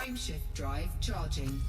Frameshift drive charging.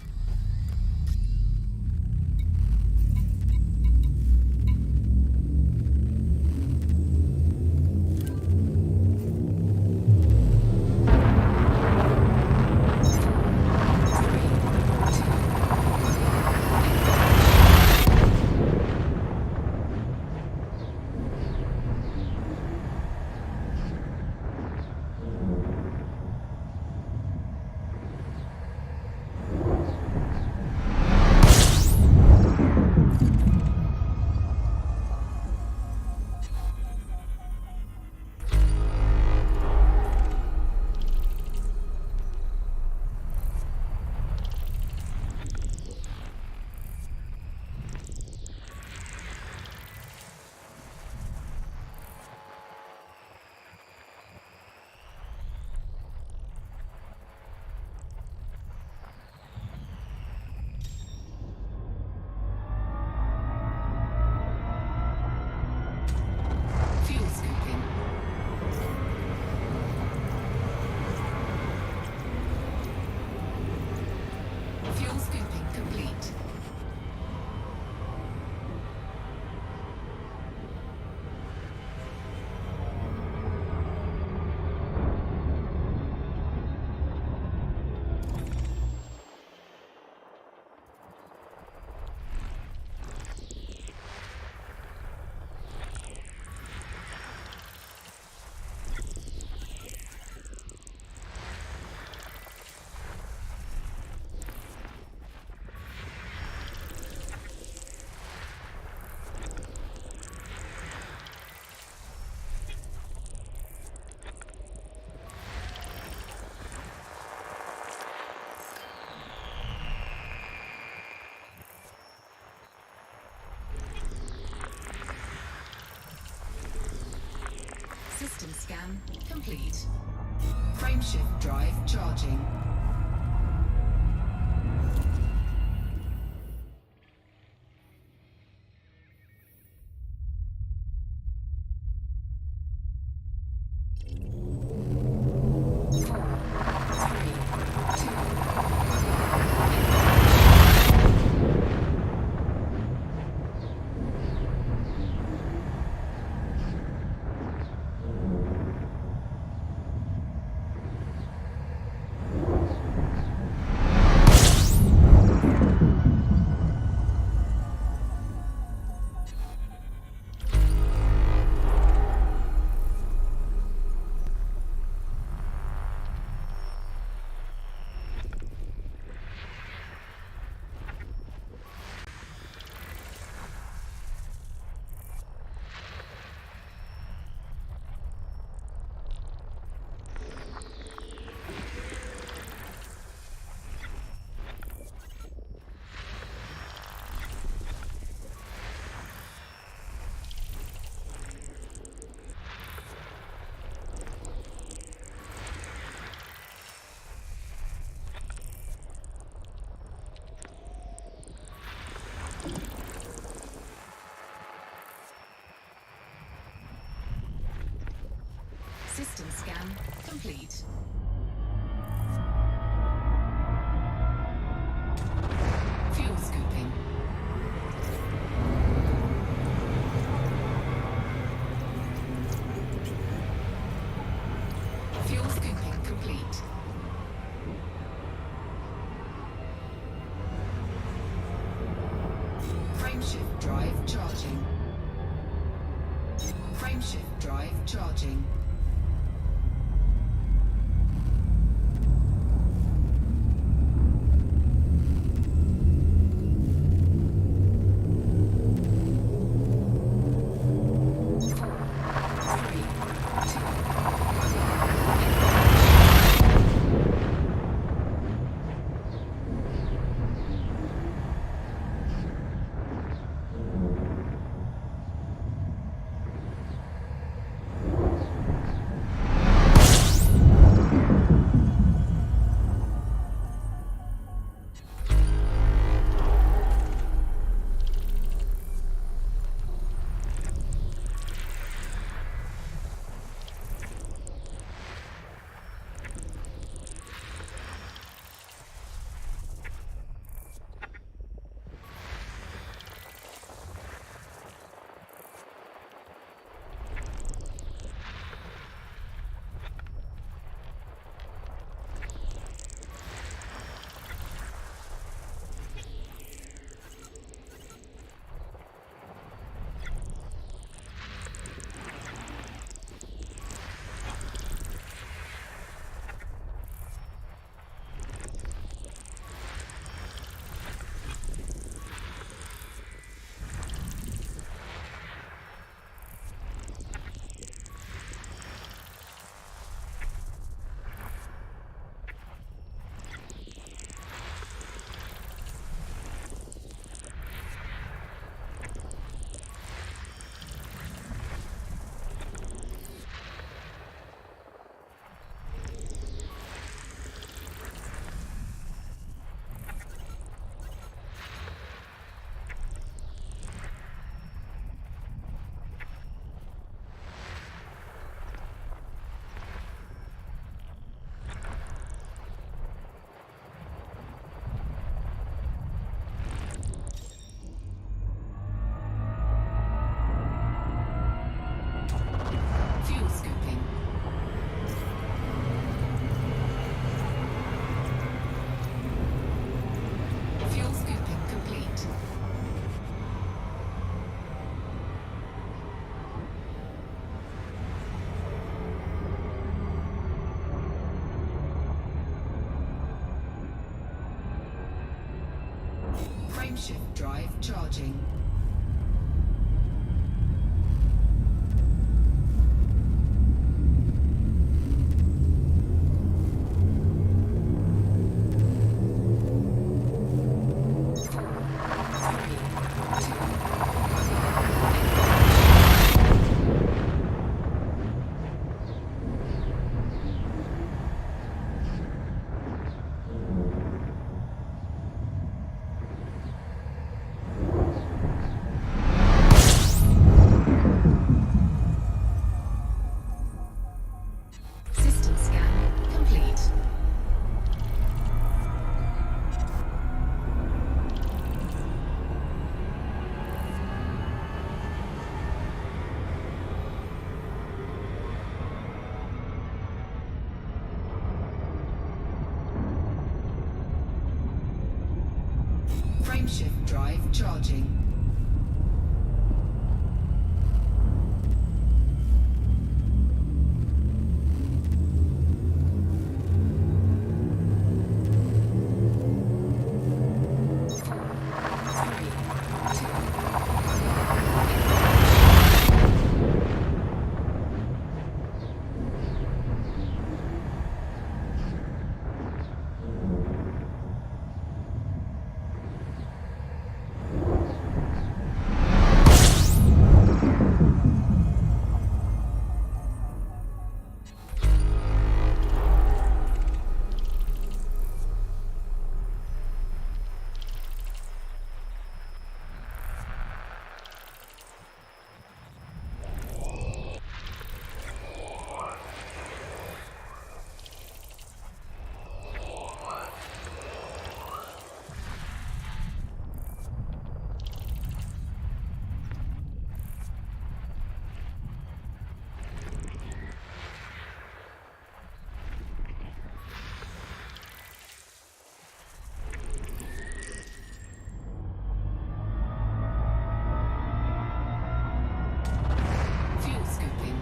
System scan complete. Frameshift drive charging. System scan complete. Fuel scooping. Fuel scooping complete. Frameshift drive charging. Frameshift drive charging. Frameshift drive charging. System scan complete. Frameshift drive charging. Fuel scooping.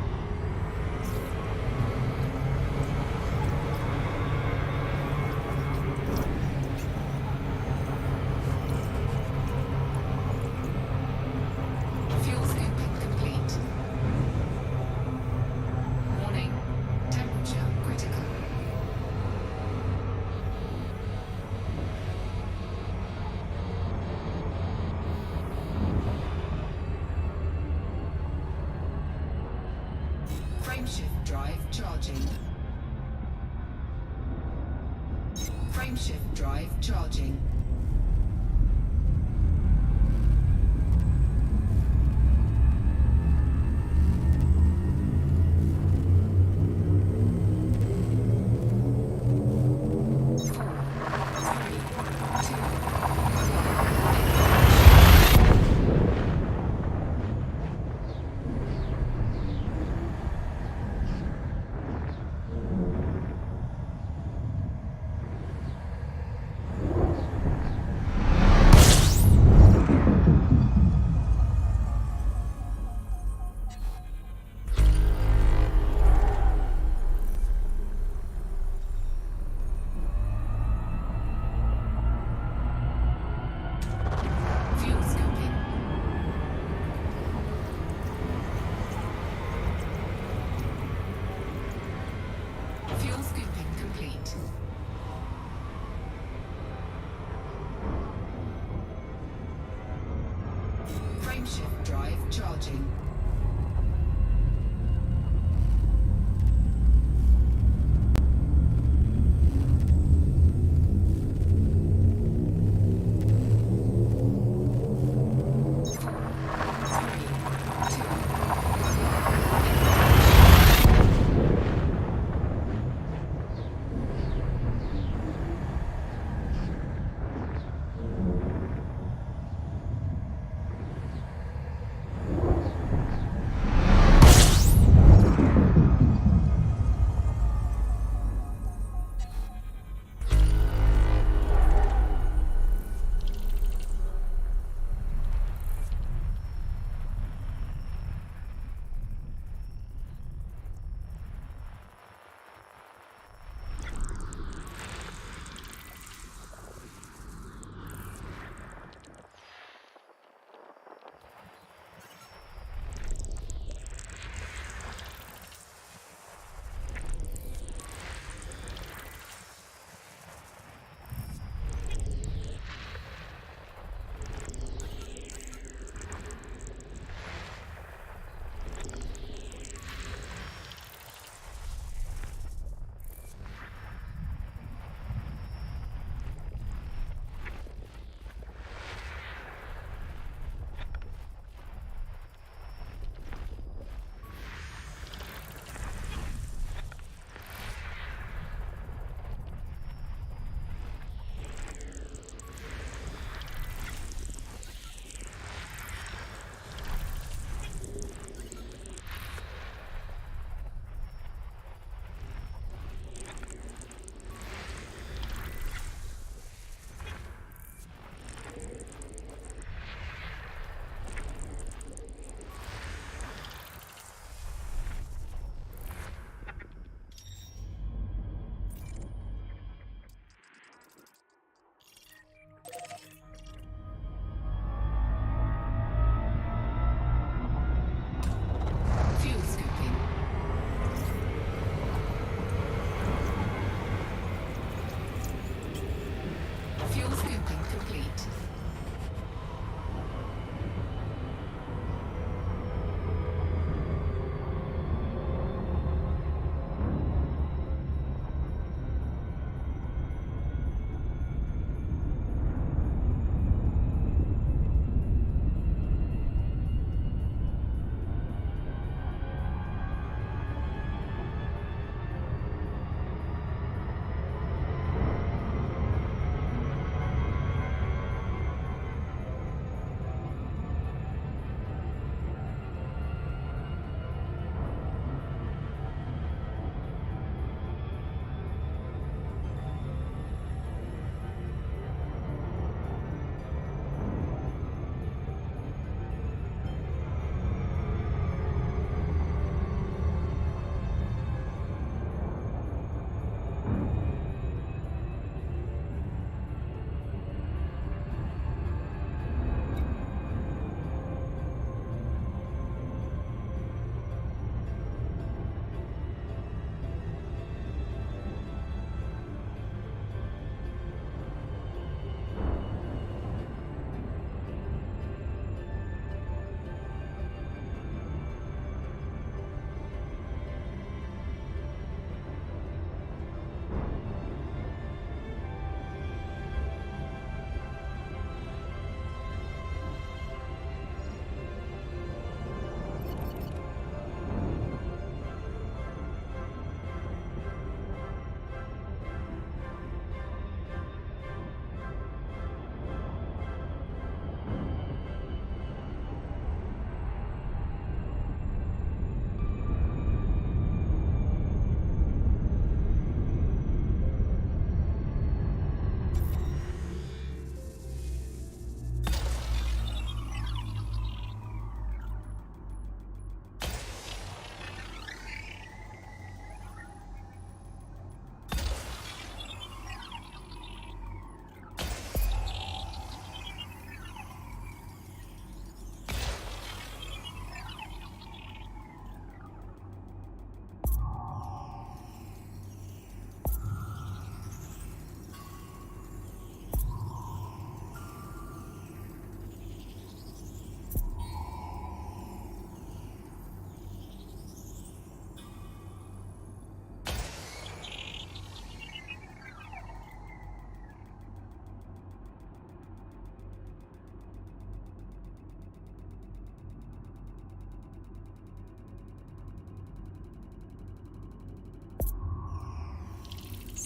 Fuel scooping complete. Warning. Temperature critical. Frameshift drive charging. Frameshift drive charging.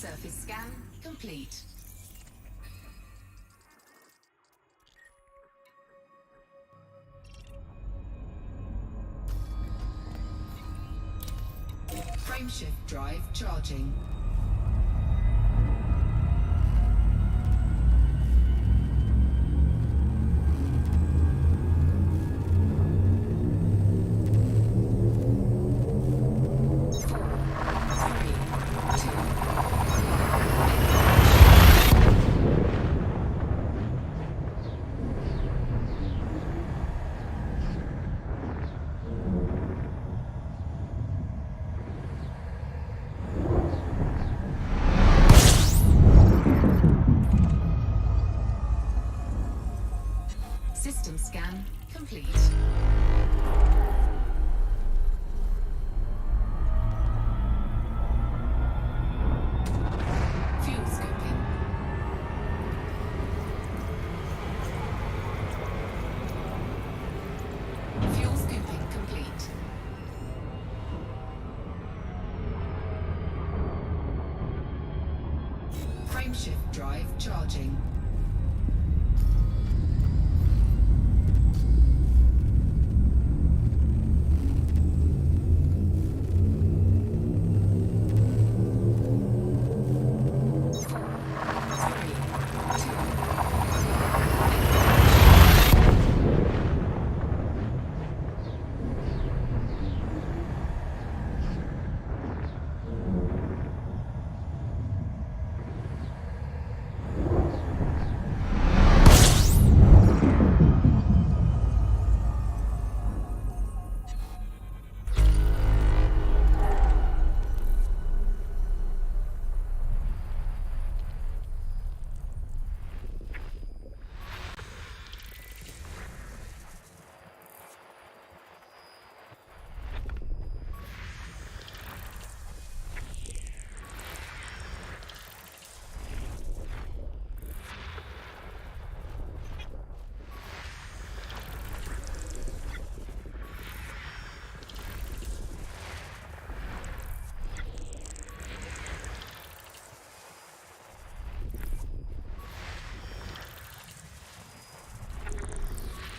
Surface scan complete. Frameshift drive charging. System scan complete. Fuel scoping. Fuel scooping complete. Frameshift drive charging.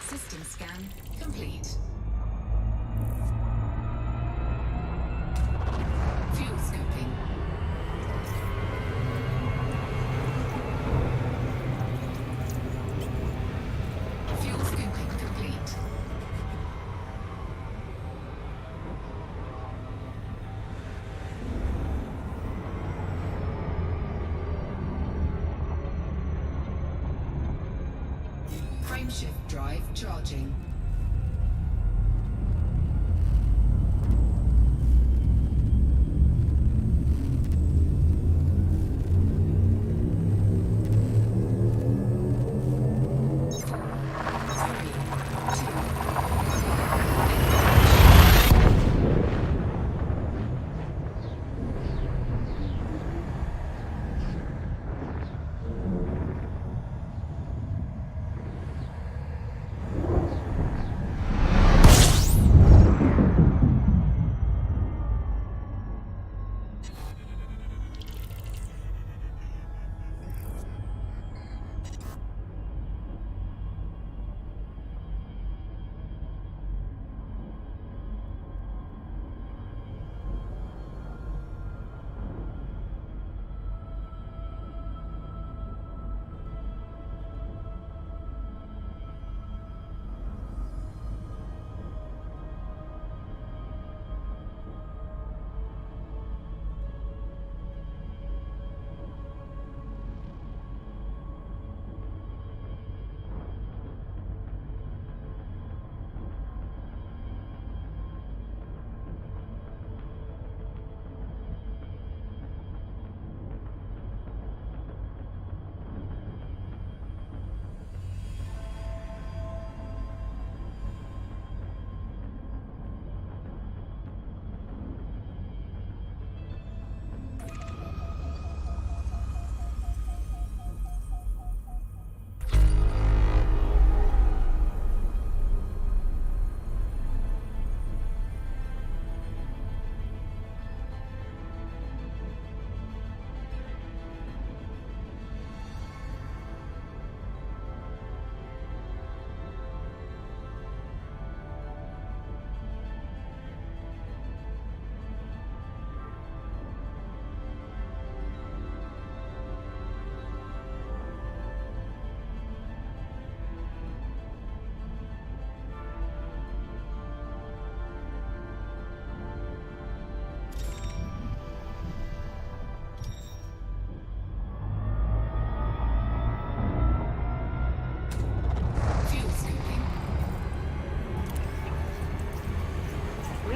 System scan complete. Fuel scoping. Fuel scoping complete. Frameshift drive charging.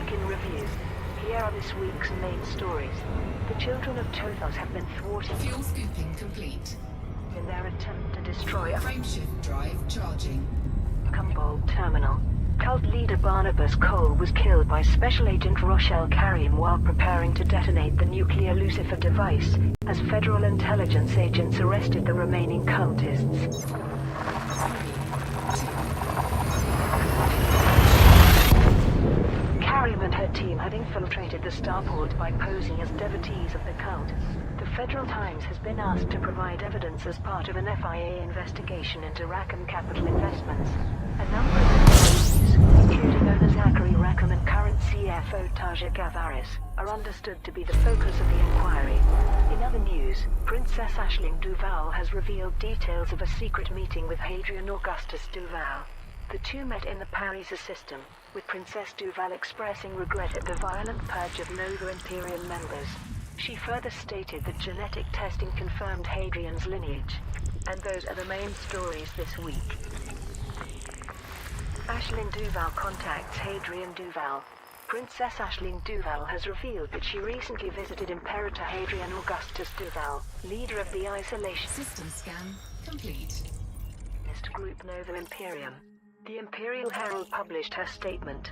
Week in Review. Here are this week's main stories. The children of Tothos have been thwarted Fuel scooping complete. in their attempt to destroy a Frameshift drive charging. Humboldt terminal. Cult leader Barnabas Cole was killed by Special Agent Rochelle Karim while preparing to detonate the nuclear Lucifer device, as federal intelligence agents arrested the remaining cultists. Karim and her team had infiltrated the starport by posing as devotees of the cult. The Federal Times has been asked to provide evidence as part of an FIA investigation into Rackham Capital Investments. A number of employees, including owner Zachary Rackham and current CFO Taja Gavaris, are understood to be the focus of the inquiry. In other news, Princess Aisling Duval has revealed details of a secret meeting with Hadrian Augustus Duval. The two met in the Paris system, with Princess Duval expressing regret at the violent purge of Nova Imperium members. She further stated that genetic testing confirmed Hadrian's lineage. And those are the main stories this week. Aisling Duval contacts Hadrian Duval. Princess Aisling Duval has revealed that she recently visited Imperator Hadrian Augustus Duval, leader of the Isolation System scan complete. Group Nova Imperium. The Imperial Herald published her statement.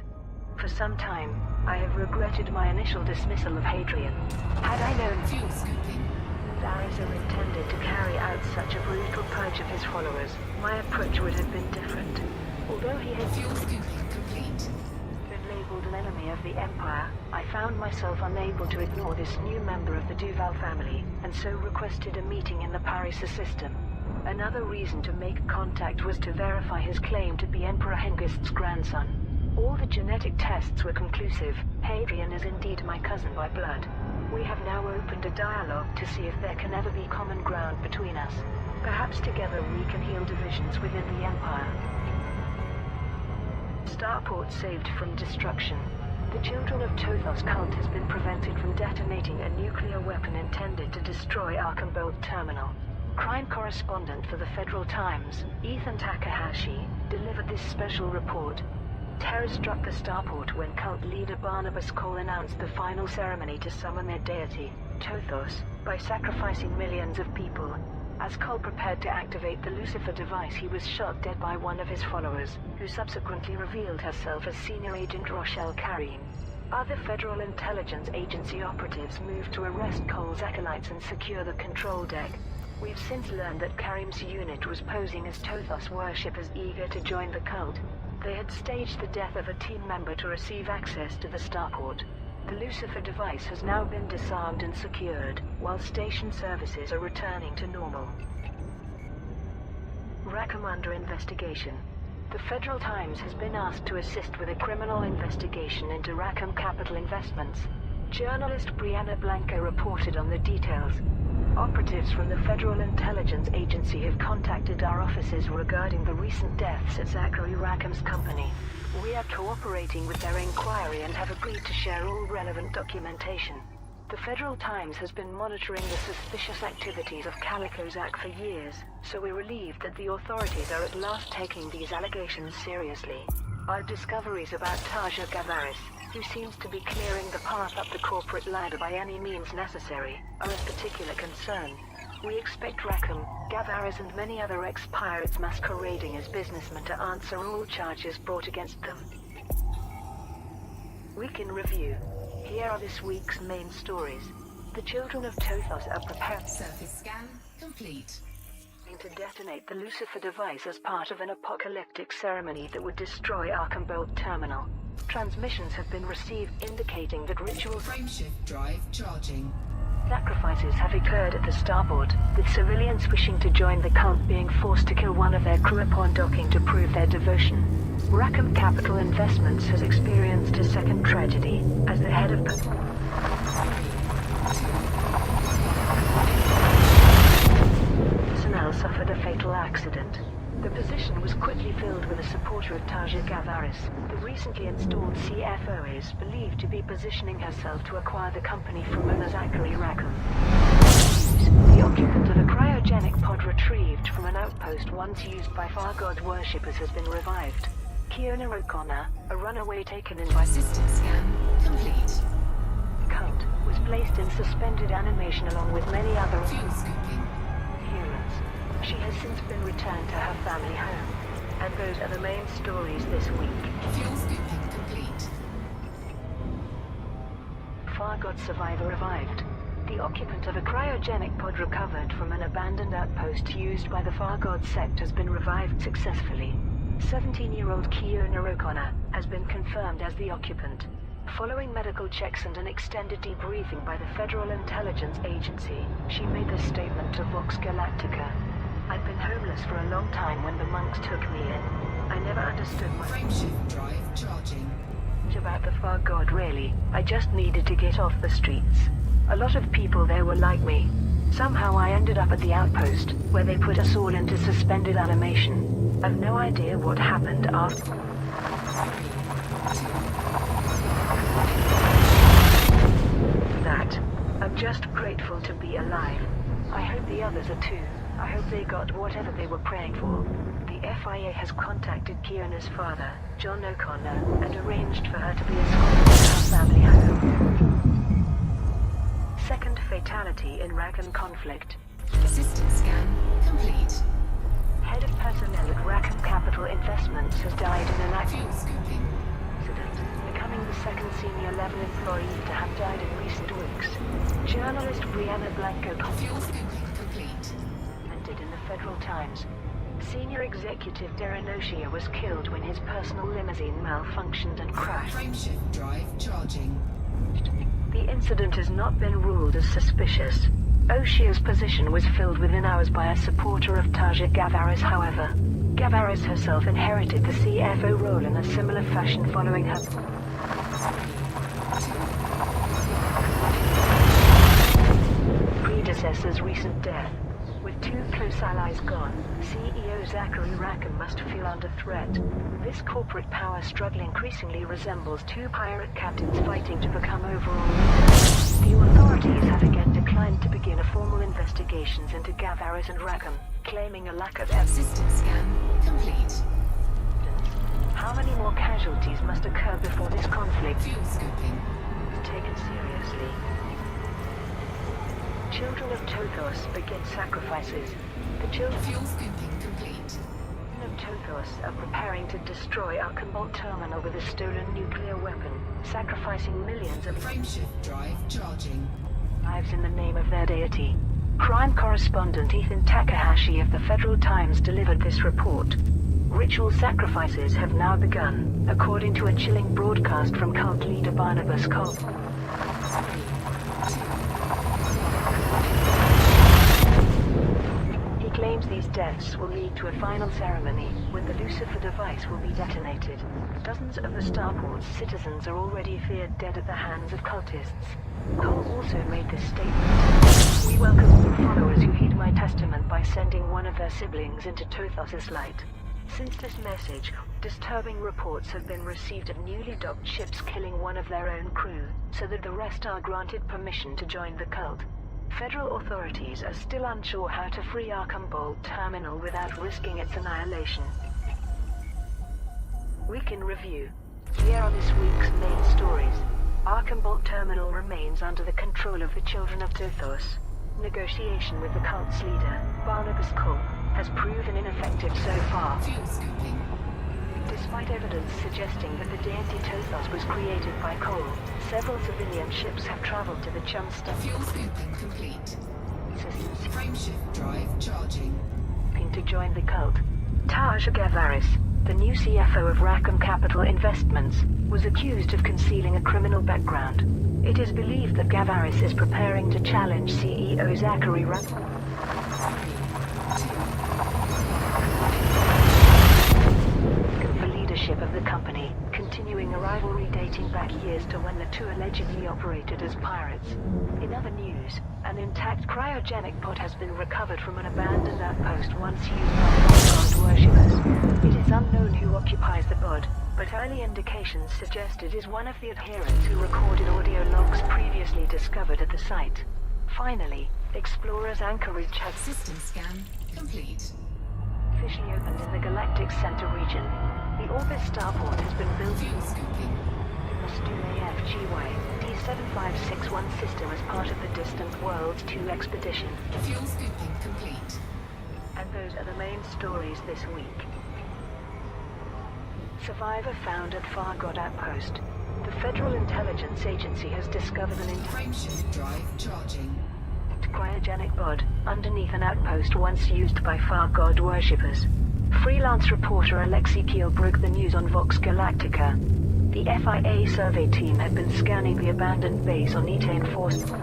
For some time, I have regretted my initial dismissal of Hadrian. Had I known Fuel scooping. Arizar intended to carry out such a brutal purge of his followers, my approach would have been different. Although he had Fuel scooping complete. been labeled an enemy of the Empire, I found myself unable to ignore this new member of the Duval family, and so requested a meeting in the Paris system. Another reason to make contact was to verify his claim to be Emperor Hengist's grandson. All the genetic tests were conclusive. Hadrian is indeed my cousin by blood. We have now opened a dialogue to see if there can ever be common ground between us. Perhaps together we can heal divisions within the Empire. Starport saved from destruction. The Children of Tothos cult has been prevented from detonating a nuclear weapon intended to destroy Archambault Terminal. Crime correspondent for the Federal Times, Ethan Takahashi, delivered this special report. Terror struck the starport when cult leader Barnabas Cole announced the final ceremony to summon their deity, Tothos, by sacrificing millions of people. As Cole prepared to activate the Lucifer device, he was shot dead by one of his followers, who subsequently revealed herself as Senior Agent Rochelle Karim. Other Federal Intelligence Agency operatives moved to arrest Cole's acolytes and secure the control deck. We've since learned that Karim's unit was posing as Tothos worshippers eager to join the cult. They had staged the death of a team member to receive access to the starport. The Lucifer device has now been disarmed and secured, while station services are returning to normal. Rackham under investigation. The Federal Times has been asked to assist with a criminal investigation into Rackham Capital Investments. Journalist Brianna Blanco reported on the details. Operatives from the Federal Intelligence Agency have contacted our offices regarding the recent deaths at Zachary Rackham's company. We are cooperating with their inquiry and have agreed to share all relevant documentation. The Federal Times has been monitoring the suspicious activities of Calico Zach for years, so we're relieved that the authorities are at last taking these allegations seriously. Our discoveries about Taja Gavaris, who seems to be clearing the path up the corporate ladder by any means necessary, are of particular concern. We expect Rackham, Gavaris and many other ex-pirates masquerading as businessmen to answer all charges brought against them. Week in Review. Here are this week's main stories. The Children of Tothos are prepared Surface scan complete. to detonate the Lucifer device as part of an apocalyptic ceremony that would destroy Archambault Terminal. Transmissions have been received indicating that ritual Frameshift drive charging. sacrifices have occurred at the starboard, with civilians wishing to join the cult being forced to kill one of their crew upon docking to prove their devotion. Rackham Capital Investments has experienced a second tragedy, as the head of personnel suffered a fatal accident. The position was quickly filled with a supporter of Taja Gavaris. The recently installed CFO is believed to be positioning herself to acquire the company from owner Zachary Rackham. The occupant of a cryogenic pod retrieved from an outpost once used by Far God worshippers has been revived. Kiona O'Connor, a runaway taken in by System scan complete. cult, was placed in suspended animation along with many other Fuel scooping. adherents. She has since been returned to her family home. And those are the main stories this week. Fuel scooping complete. Far God survivor revived. The occupant of a cryogenic pod recovered from an abandoned outpost used by the Far God sect has been revived successfully. 17-year-old Kiona O'Connor has been confirmed as the occupant. Following medical checks and an extended debriefing by the Federal Intelligence Agency, she made this statement to Vox Galactica. I've been homeless for a long time when the monks took me in. I never understood much Frameshift drive charging. about the Far God, really. I just needed to get off the streets. A lot of people there were like me. Somehow I ended up at the outpost, where they put us all into suspended animation. I've no idea what happened after that. I'm just grateful to be alive. I hope the others are too. I hope they got whatever they were praying for. The FIA has contacted Kiona's father, John O'Connor, and arranged for her to be escorted to her family home. Second fatality in Rackham conflict. System scan complete. Head of personnel at Rackham Capital Investments has died in an Fuel scooping. accident, becoming the second senior level employee to have died in recent weeks. Journalist Brianna Blanco Fuel scooping complete. commented in the Federal Times. Senior executive Darren O'Shea was killed when his personal limousine malfunctioned and crashed. Frameshift drive charging. The incident has not been ruled as suspicious. O'Shea's position was filled within hours by a supporter of Taja Gavaris, however. Gavaris herself inherited the CFO role in a similar fashion following her predecessor's recent death. With two close allies gone, CEO Zachary Rackham must feel under threat. This corporate power struggle increasingly resembles two pirate captains fighting to become overall leaders. The authorities have again declined to begin a formal investigations into Gavaris and Rackham, claiming a lack of evidence. System scan complete. How many more casualties must occur before this conflict Fuel scooping. is taken seriously? Children of Tothos begin sacrifices. The children Fuel scooping complete. of Tothos are preparing to destroy our Archambault terminal with a stolen nuclear weapon, sacrificing millions of Frameshift drive charging. lives in the name of their deity. Crime correspondent Ethan Takahashi of the Federal Times delivered this report. Ritual sacrifices have now begun, according to a chilling broadcast from cult leader Barnabas Cole. He claims these deaths will lead to a final ceremony when the Lucifer device will be detonated. Dozens of the Starport's citizens are already feared dead at the hands of cultists. Cole also made this statement. We welcome all followers who heed my testament by sending one of their siblings into Tothos' light. Since this message, disturbing reports have been received of newly docked ships killing one of their own crew, so that the rest are granted permission to join the cult. Federal authorities are still unsure how to free Archambault terminal without risking its annihilation. Week in review. Here are this week's main stories. Archambault terminal remains under the control of the Children of Tothos. Negotiation with the cult's leader, Barnabas Cole, has proven ineffective so far. Fuel scooping. Despite evidence suggesting that the deity Tothos was created by Cole, several civilian ships have traveled to the Chumstar Fuel scooping complete. systems Frameshift drive charging. to join the cult. Taj Gavaris, the new CFO of Rackham Capital Investments, was accused of concealing a criminal background. It is believed that Gavaris is preparing to challenge CEO Zachary Rackham. The leadership of the company, continuing a rivalry dating back years to when the two allegedly operated as pirates. In other news, an intact cryogenic pod has been recovered from an abandoned outpost once used by god worshippers. It is unknown who occupies the pod, but early indications suggest it is one of the adherents who recorded audio logs previously discovered at the site. Finally, Explorers Anchorage has System scan complete. officially opened in the Galactic Center region. The The Orbis starport has been built Fuel scooping. in the Stume FGY D7561 system as part of the Distant Worlds 2 expedition. Fuel scooping complete. And those are the main stories this week. Survivor found at Fargod Outpost. The Federal Intelligence Agency has discovered an Frameshift drive charging. cryogenic pod underneath an outpost once used by Fargod worshippers. Freelance reporter Alexei Keel broke the news on Vox Galactica. The FIA survey team had been scanning the abandoned base on Etane Force. 3, 2,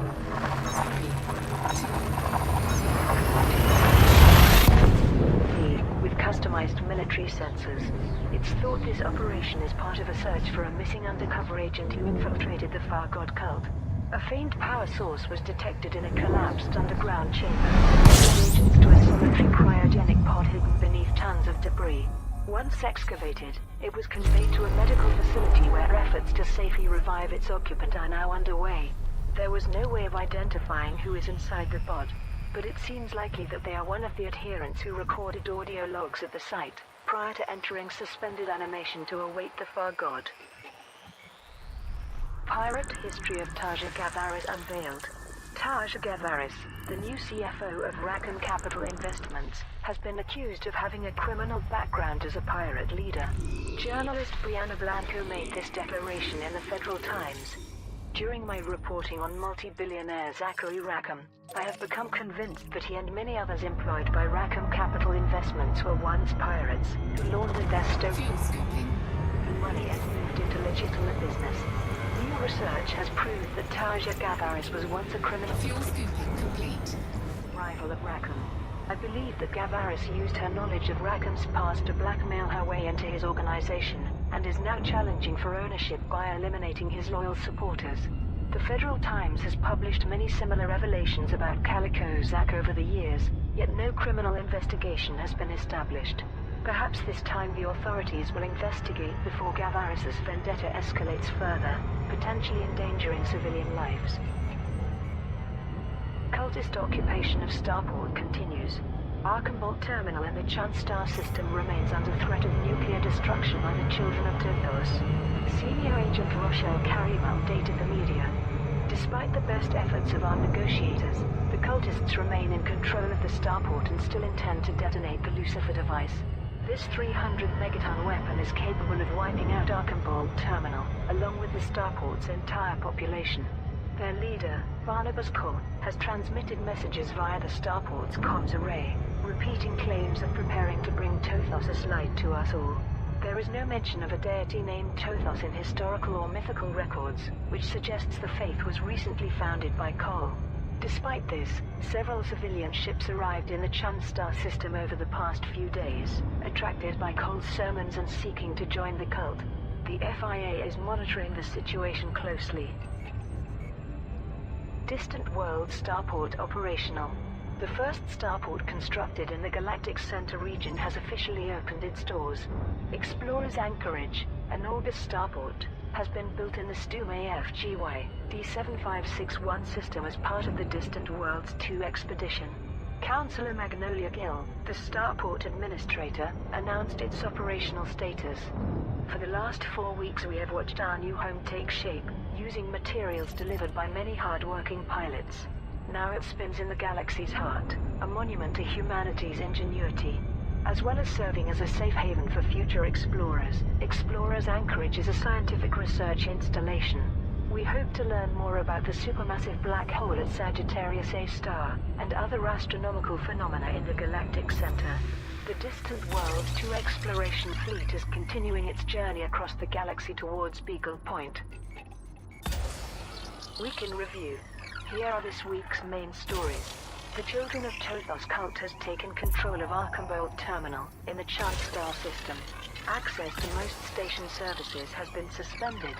With customized military sensors. It's thought this operation is part of a search for a missing undercover agent who infiltrated the Fargod cult. A faint power source was detected in a collapsed underground chamber, leading agents to a solitary cryogenic pod hidden beneath tons of debris. Once excavated, it was conveyed to a medical facility where efforts to safely revive its occupant are now underway. There was no way of identifying who is inside the pod, but it seems likely that they are one of the adherents who recorded audio logs at the site, prior to entering suspended animation to await the Fargod. Pirate history of Tarja Gavaris unveiled. Tarja Gavaris, the new CFO of Rackham Capital Investments, has been accused of having a criminal background as a pirate leader. Journalist Brianna Blanco made this declaration in the Federal Times. During my reporting on multi-billionaire Zachary Rackham, I have become convinced that he and many others employed by Rackham Capital Investments were once pirates who laundered their fuel stolen scooping. money and moved into legitimate business. New research has proved that Tarja Gavaris was once a criminal Fuel scooping complete. rival of Rackham. I believe that Gavaris used her knowledge of Rackham's past to blackmail her way into his organization, and is now challenging for ownership by eliminating his loyal supporters. The Federal Times has published many similar revelations about Calico Zack over the years, yet no criminal investigation has been established. Perhaps this time the authorities will investigate before Gavaris' vendetta escalates further, potentially endangering civilian lives. Cultist occupation of Starport continues. Archambault Terminal in the Chant Star system remains under threat of nuclear destruction by the Children of Tothos. Senior Agent Rochelle Carrymel updated the media. Despite the best efforts of our negotiators, the cultists remain in control of the Starport and still intend to detonate the Lucifer device. This 300 megaton weapon is capable of wiping out Archambault Terminal, along with the Starport's entire population. Their leader, Barnabas Cole, has transmitted messages via the Starport's comms array, repeating claims of preparing to bring Tothos' light to us all. There is no mention of a deity named Tothos in historical or mythical records, which suggests the faith was recently founded by Cole. Despite this, several civilian ships arrived in the Chant Star system over the past few days, attracted by Cole's sermons and seeking to join the cult. The FIA is monitoring the situation closely. Distant Worlds Starport operational. The first starport constructed in the Galactic Center region has officially opened its doors. Explorer's Anchorage, an Orbis starport, has been built in the Stume FGY D7561 system as part of the Distant Worlds 2 expedition. Councillor Magnolia Gill, the starport administrator, announced its operational status. For the last 4 weeks we have watched our new home take shape, using materials delivered by many hard-working pilots. Now it spins in the galaxy's heart, a monument to humanity's ingenuity. As well as serving as a safe haven for future explorers, Explorer's Anchorage is a scientific research installation. We hope to learn more about the supermassive black hole at Sagittarius A star, and other astronomical phenomena in the galactic center. The Distant Worlds 2 exploration fleet is continuing its journey across the galaxy towards Beagle Point. Week in review. Here are this week's main stories. The Children of Tothos cult has taken control of Archambault Terminal in the Chant Star system. Access to most station services has been suspended.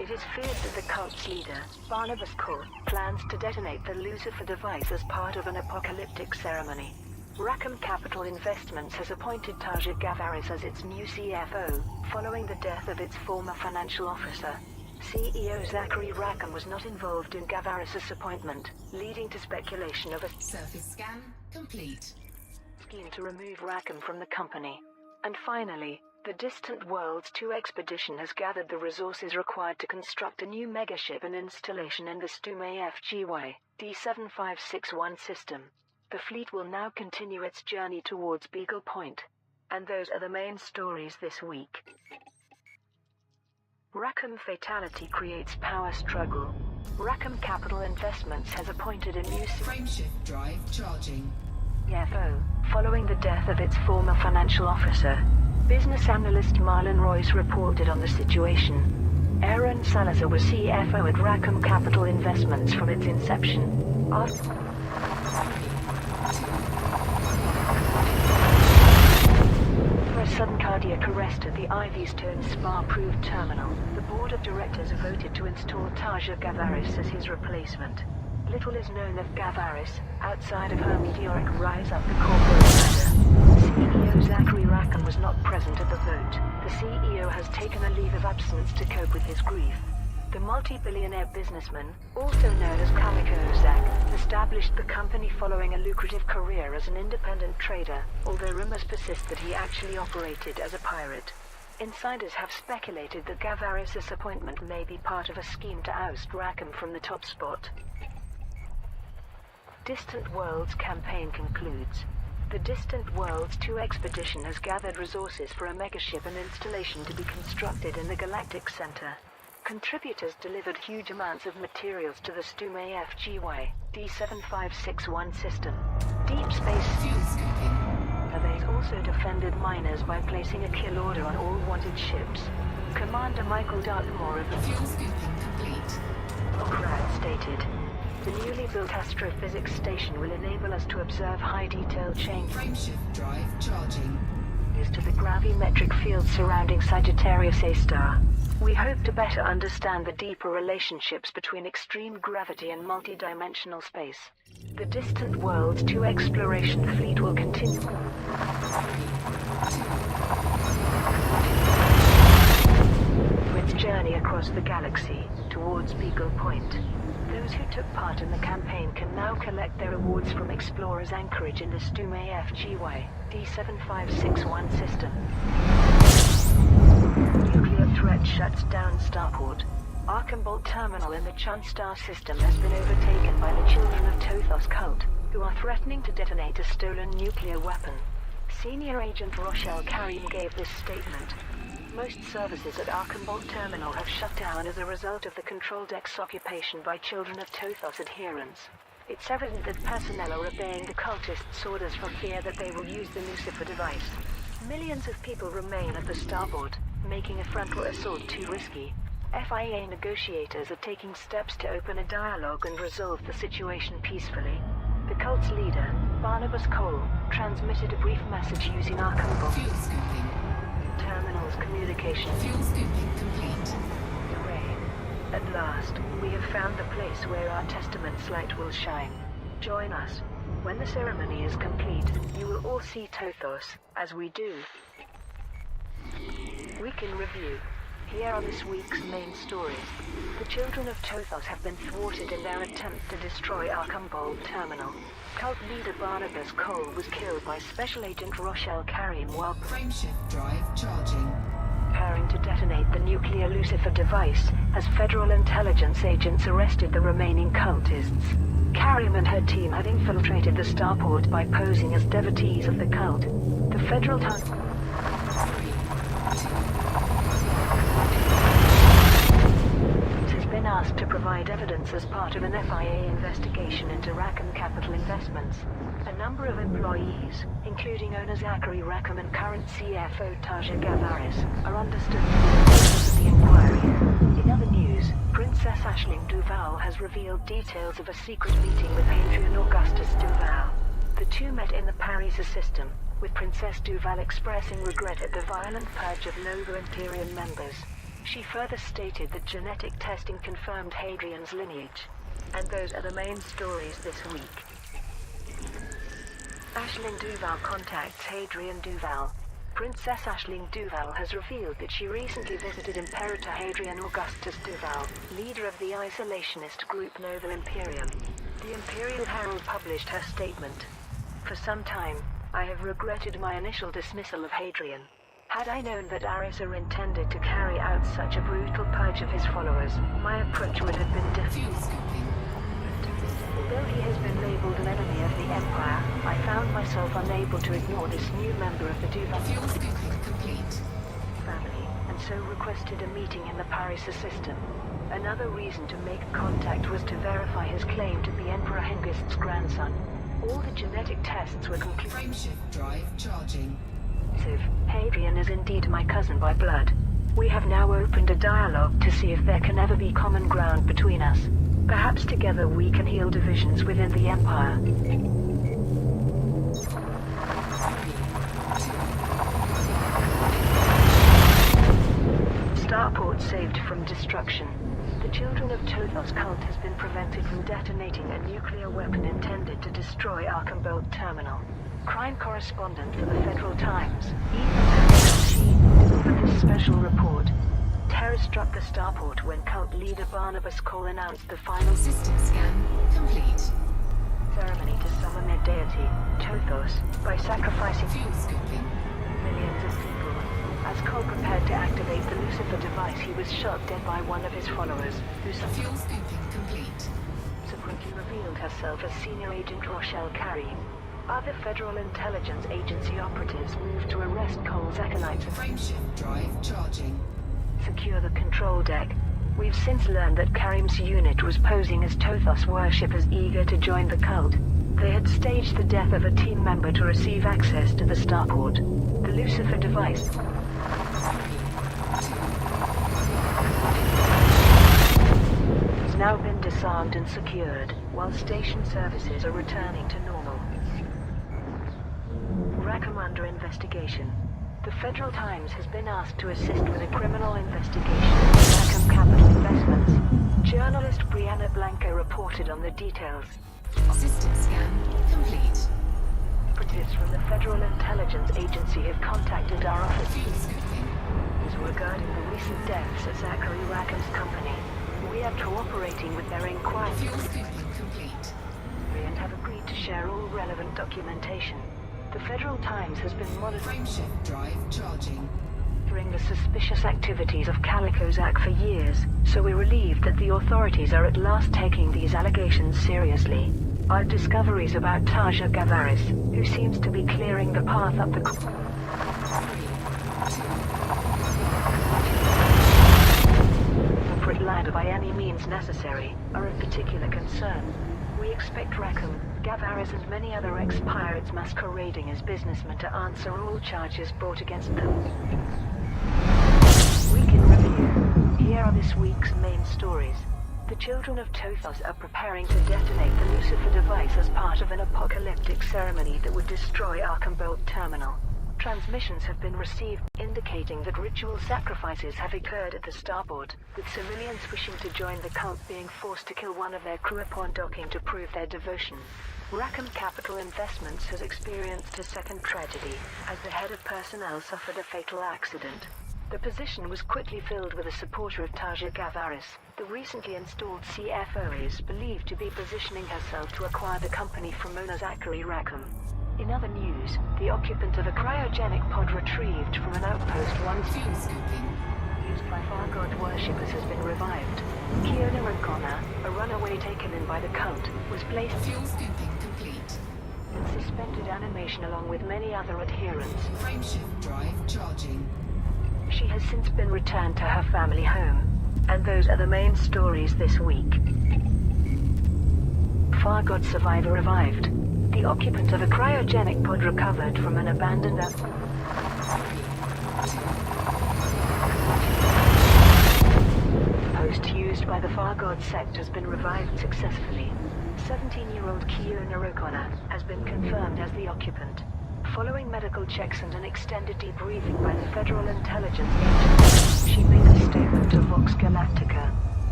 It is feared that the cult's leader, Barnabas Cole, plans to detonate the Lucifer device as part of an apocalyptic ceremony. Rackham Capital Investments has appointed Tarja Gavaris as its new CFO, following the death of its former financial officer. CEO Zachary Rackham was not involved in Gavaris' appointment, leading to speculation of a Surface scan complete. scheme to remove Rackham from the company. And finally, The Distant Worlds 2 expedition has gathered the resources required to construct a new megaship and installation in the Stume FGY D7561 system. The fleet will now continue its journey towards Beagle Point. And those are the main stories this week. Rackham fatality creates power struggle. Rackham Capital Investments has appointed a new Frameshift drive charging. CFO, following the death of its former financial officer. Business analyst Marlon Royce reported on the situation. Aaron Salazar was CFO at Rackham Capital Investments from its inception. After a sudden cardiac arrest at the Ivystone Spa-approved terminal, the board of directors voted to install Tarja Gavaris as his replacement. Little is known of Gavaris, outside of her meteoric rise up the corporate ladder. CEO Zachary Rackham was not present at the vote. The CEO has taken a leave of absence to cope with his grief. The multi-billionaire businessman, also known as Kamiko Zach, established the company following a lucrative career as an independent trader, although rumors persist that he actually operated as a pirate. Insiders have speculated that Gavaris' appointment may be part of a scheme to oust Rackham from the top spot. Distant Worlds campaign concludes. The Distant Worlds 2 expedition has gathered resources for a megaship and installation to be constructed in the Galactic Center. Contributors delivered huge amounts of materials to the Stume FGY D7561 system. Deep space Fuel scooping. surveys also defended miners by placing a kill order on all wanted ships. Commander Michael Dartmoor of the Fuel scooping complete. Crowd stated, "The newly built astrophysics station will enable us to observe high-detail changes Frameshift drive charging. to the gravimetric field surrounding Sagittarius A star. We hope to better understand the deeper relationships between extreme gravity and multidimensional space. The Distant Worlds 2 exploration fleet will continue its journey across the galaxy towards Beagle Point. Those who took part in the campaign can now collect their awards from Explorer's anchorage in the Stume FGY D7561 system. Nuclear threat shuts down starport. Archambault terminal in the Chun Star system has been overtaken by the Children of Tothos cult, who are threatening to detonate a stolen nuclear weapon. Senior Agent Rochelle Karim gave this statement. Most services at Archambault terminal have shut down as a result of the control deck's occupation by Children of Tothos adherents. It's evident that personnel are obeying the cultists' orders for fear that they will use the Lucifer device. Millions of people remain at the starboard, making a frontal assault too risky. FIA negotiators are taking steps to open a dialogue and resolve the situation peacefully. The cult's leader, Barnabas Cole, transmitted a brief message using Archambault Fuel scooping. terminal's communication Fuel scooping complete. array. At last, we have found the place where our testament's light will shine. Join us. When the ceremony is complete, you will all see Tothos, as we do. Week in review. Here are this week's main stories. The Children of Tothos have been thwarted in their attempt to destroy Archambault terminal. Cult leader Barnabas Cole was killed by Special Agent Rochelle Karim while Frameshift drive charging. preparing to detonate the nuclear Lucifer device as federal intelligence agents arrested the remaining cultists. Karim and her team had infiltrated the starport by posing as devotees of the cult. The federal has been asked to provide evidence as part of an FIA investigation into Rackham Capital Investments. A number of employees, including owner Zachary Rackham and current CFO Tarja Gavaris, are understood to be the focus of the inquiry. In other news, Princess Aisling Duval has revealed details of a secret meeting with Hadrian Augustus Duval. The two met in the Paris system, with Princess Duval expressing regret at the violent purge of Nova Imperium members. She further stated that genetic testing confirmed Hadrian's lineage. And those are the main stories this week. Aisling Duval contacts Hadrian Duval. Princess Aisling Duval has revealed that she recently visited Imperator Hadrian Augustus Duval, leader of the isolationist group Nova Imperium. The Imperial Herald published her statement. For some time, I have regretted my initial dismissal of Hadrian. Had I known that Arisa intended to carry out such a brutal purge of his followers, my approach would have been different. Fuel scooping. Although he has been labeled an enemy of the Empire, I found myself unable to ignore this new member of the Fuel DW2 scooping complete. family, and so requested a meeting in the Paris system. Another reason to make contact was to verify his claim to be Emperor Hengist's grandson. All the genetic tests were conclusive. Frameshift drive charging. Hadrian is indeed my cousin by blood. We have now opened a dialogue to see if there can ever be common ground between us. Perhaps together we can heal divisions within the Empire. Starport saved from destruction. The children of Tothos cult has been prevented from detonating a nuclear weapon intended to destroy Archambault Terminal. Crime correspondent for the Federal Times, Ethan delivered this special report. Terror struck the starport when cult leader Barnabas Cole announced the final System scan complete. ceremony to summon their deity, Tothos, by sacrificing Fuel scooping. millions of people. As Cole prepared to activate the Lucifer device, he was shot dead by one of his followers, who Fuel scooping complete. subsequently revealed herself as Senior Agent Rochelle Carey. Other Federal Intelligence Agency operatives moved to arrest Cole's acolytes and Frameshift drive charging. secure the control deck. We've since learned that Karim's unit was posing as Tothos worshippers eager to join the cult. They had staged the death of a team member to receive access to the starport. The Lucifer device has now been disarmed and secured, while station services are returning to normal. Rackham under investigation. The Federal Times has been asked to assist with a criminal investigation into Rackham Capital Investments. Journalist Brianna Blanco reported on the details. System scan complete. Operatives from the Federal Intelligence Agency have contacted our office Fuel scooping. regarding the recent deaths at Zachary Rackham's company. We are cooperating with their inquiry Fuel scooping complete. and have agreed to share all relevant documentation. The Federal Times has been monitoring Frameshift drive charging. the suspicious activities of Calico Zach for years, so we're relieved that the authorities are at last taking these allegations seriously. Our discoveries about Taja Gavaris, who seems to be clearing the path up the corporate ladder by any means necessary, are of particular concern. We expect Rackham, Gavaris and many other ex-pirates masquerading as businessmen to answer all charges brought against them. Week in review. Here are this week's main stories. The children of Tothos are preparing to detonate the Lucifer device as part of an apocalyptic ceremony that would destroy Archambault Terminal. Transmissions have been received indicating that ritual sacrifices have occurred at the starboard, with civilians wishing to join the cult being forced to kill one of their crew upon docking to prove their devotion. Rackham Capital Investments has experienced a second tragedy, as the head of personnel suffered a fatal accident. The position was quickly filled with a supporter of Taja Gavaris. The recently installed CFO is believed to be positioning herself to acquire the company from owner Zachary Rackham. In other news, the occupant of a cryogenic pod retrieved from an outpost once Fuel scooping. used by Fargod worshippers has been revived. Kiona O'Connor, a runaway taken in by the cult, was placed Fuel scooping complete. in suspended animation along with many other adherents. Frameshift drive charging. She has since been returned to her family home. And those are the main stories this week. Fargod survivor revived. The occupant of a cryogenic pod recovered from an abandoned post used by the Fargod sect has been revived successfully. 17-year-old Kiona O'Connor has been confirmed as the occupant. Following medical checks and an extended debriefing by the Federal Intelligence Agency, she made a statement to Vox Galactica.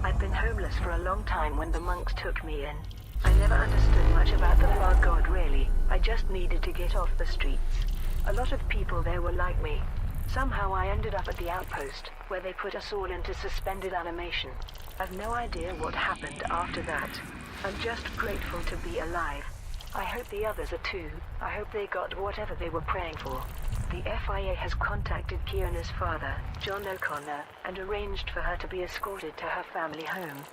I'd been homeless for a long time when the monks took me in. I never understood much about the Far God, really. I just needed to get off the streets. A lot of people there were like me. Somehow I ended up at the outpost, where they put us all into suspended animation. I've no idea what happened after that. I'm just grateful to be alive. I hope the others are too. I hope they got whatever they were praying for. The FIA has contacted Kiona's father, John O'Connor, and arranged for her to be escorted to her family home.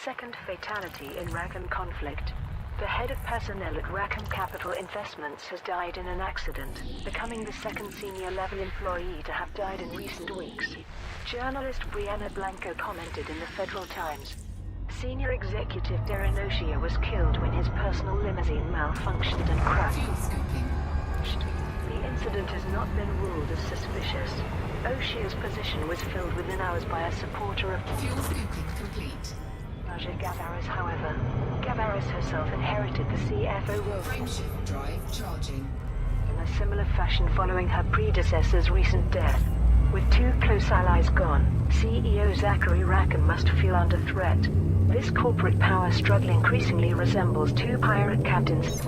Second fatality in Rackham conflict. The head of personnel at Rackham Capital Investments has died in an accident, becoming the second senior level employee to have died in recent weeks. Journalist Brianna Blanco commented in the Federal Times. Senior executive Darren O'Shea was killed when his personal limousine malfunctioned and crashed. Fuel scooping. The incident has not been ruled as suspicious. O'Shea's position was filled within hours by a supporter of Fuel scooping complete. Raja Gavaris, however. Gavaris herself inherited the CFO role Frameshift drive charging. in a similar fashion following her predecessor's recent death. With two close allies gone, CEO Zachary Rackham must feel under threat. This corporate power struggle increasingly resembles two pirate captains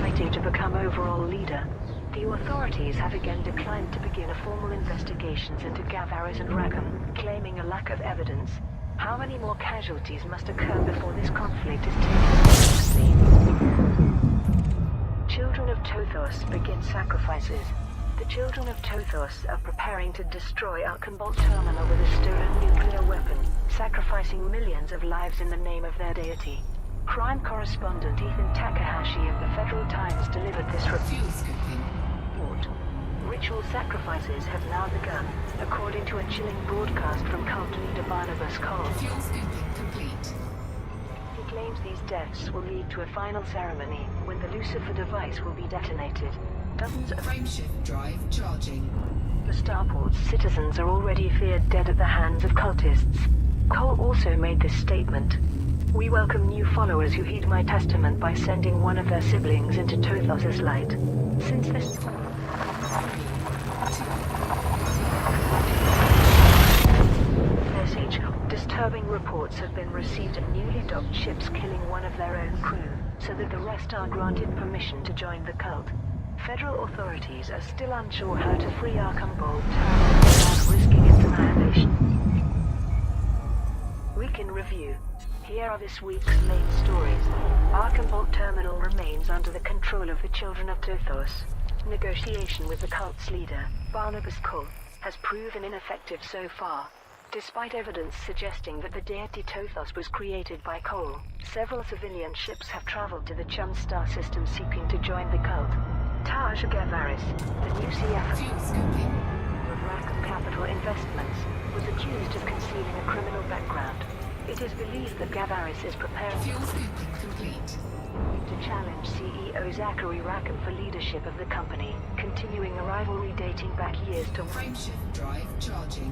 fighting to become overall leader. The authorities have again declined to begin formal investigations into Gavaris and Rackham, claiming a lack of evidence. How many more casualties must occur before this conflict is taken seriously? Children of Tothos begin sacrifices. The children of Tothos are preparing to destroy Archambault Terminal with a stolen nuclear weapon, sacrificing millions of lives in the name of their deity. Crime correspondent Ethan Takahashi of the Federal Times delivered this Fuel scooping. report. Ritual sacrifices have now begun, according to a chilling broadcast from cult leader Barnabas Cole. Fuel scooping complete. He claims these deaths will lead to a final ceremony when the Lucifer device will be detonated. Dozens of Frameshift drive charging. the starport's citizens are already feared dead at the hands of cultists. Cole also made this statement. We welcome new followers who heed my testament by sending one of their siblings into Tothos' light. Since this message, disturbing reports have been received of newly docked ships killing one of their own crew, so that the rest are granted permission to join the cult. Federal authorities are still unsure how to free Archambault without risking its annihilation. Week in review. Here are this week's main stories. Archambault Terminal remains under the control of the Children of Tothos. Negotiation with the cult's leader, Barnabas Cole, has proven ineffective so far. Despite evidence suggesting that the deity Tothos was created by Cole, several civilian ships have traveled to the Chum star system seeking to join the cult. Taj Gavaris, the new CFO Fuel scooping. of Rackham Capital Investments, was accused of concealing a criminal background. It is believed that Gavaris is preparing Fuel scooping complete. to challenge CEO Zachary Rackham for leadership of the company, continuing a rivalry dating back years to Frameshift drive charging.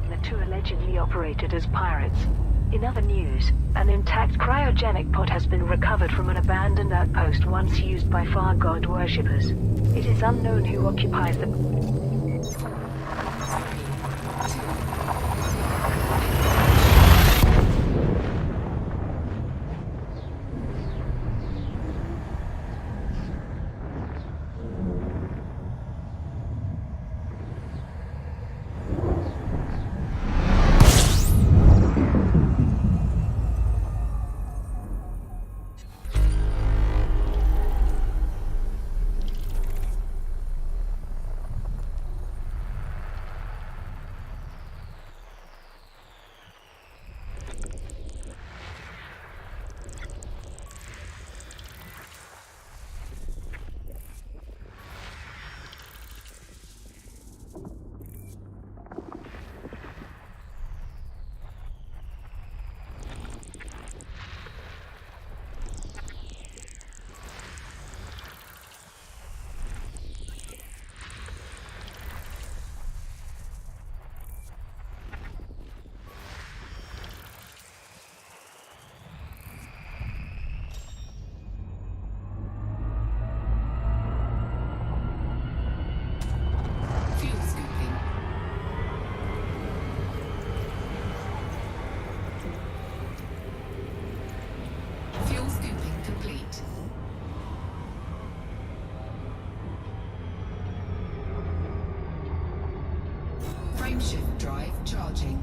when the two allegedly operated as pirates. In other news, an intact cryogenic pod has been recovered from an abandoned outpost once used by Far God worshippers. It is unknown who occupies the Fuel scooping. Fuel scooping complete. Frameshift drive charging.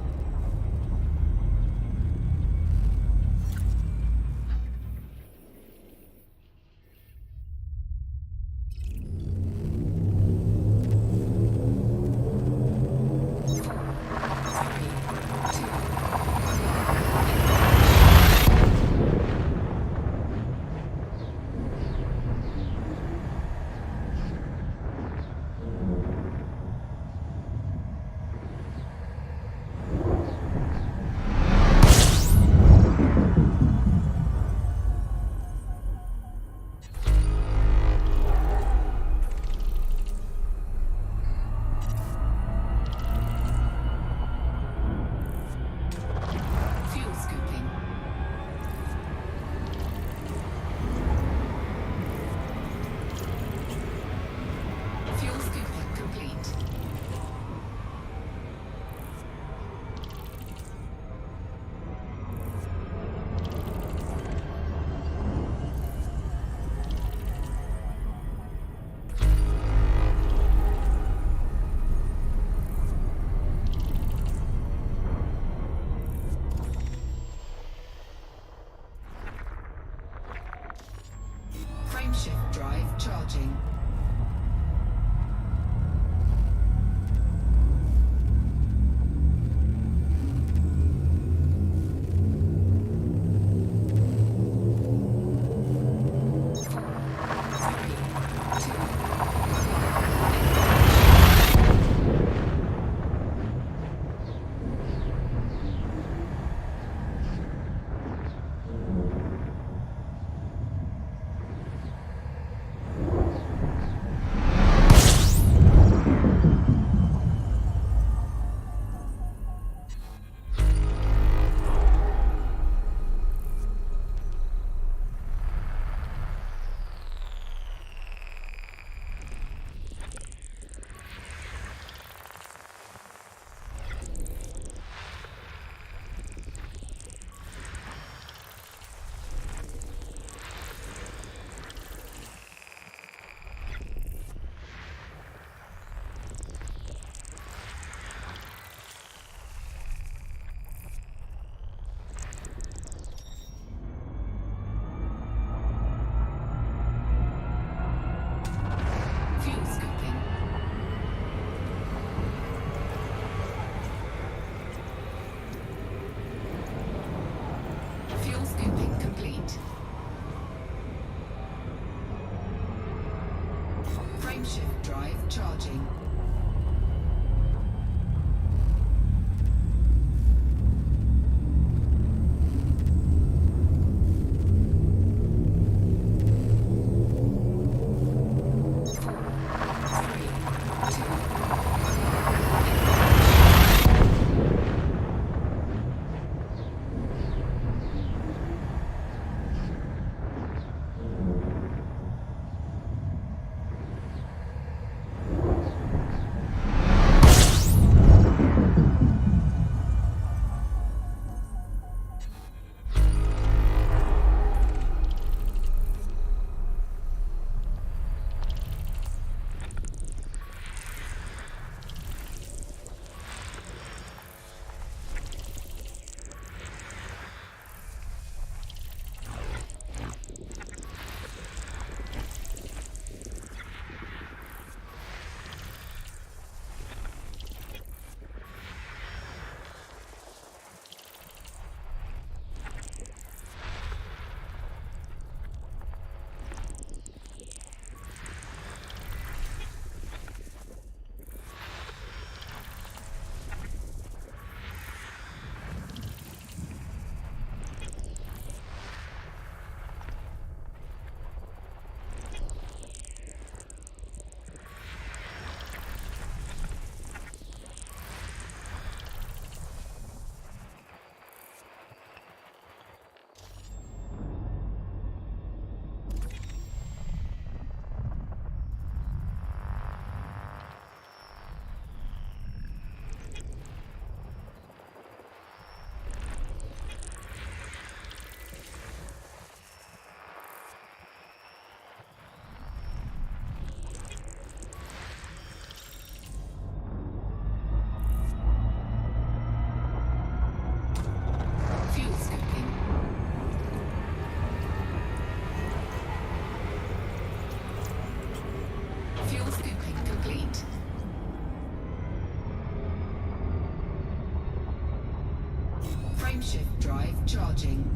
Frameshift drive charging.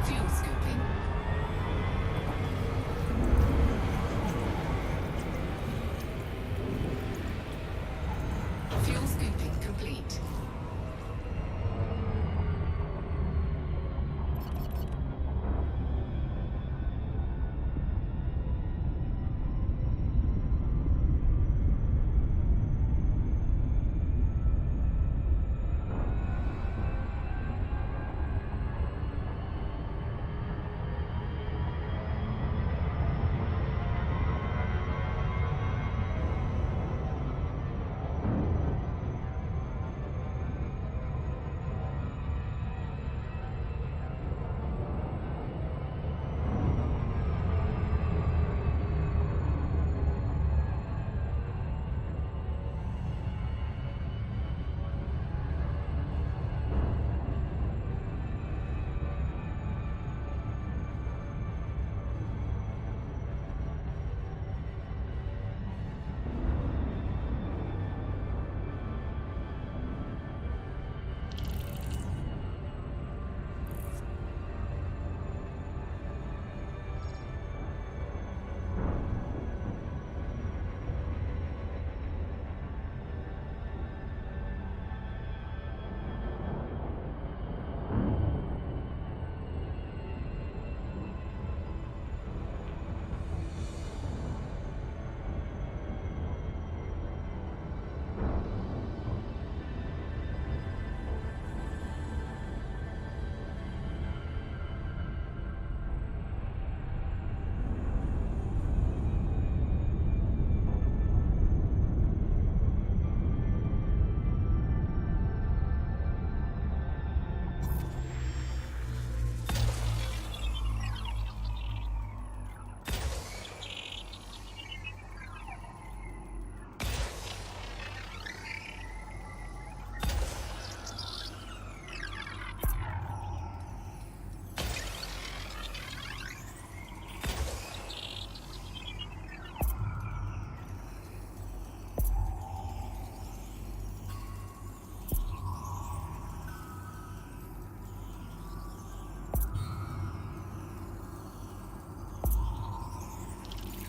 Fuel scooping. Fuel scooping complete.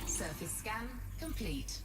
Surface scan complete.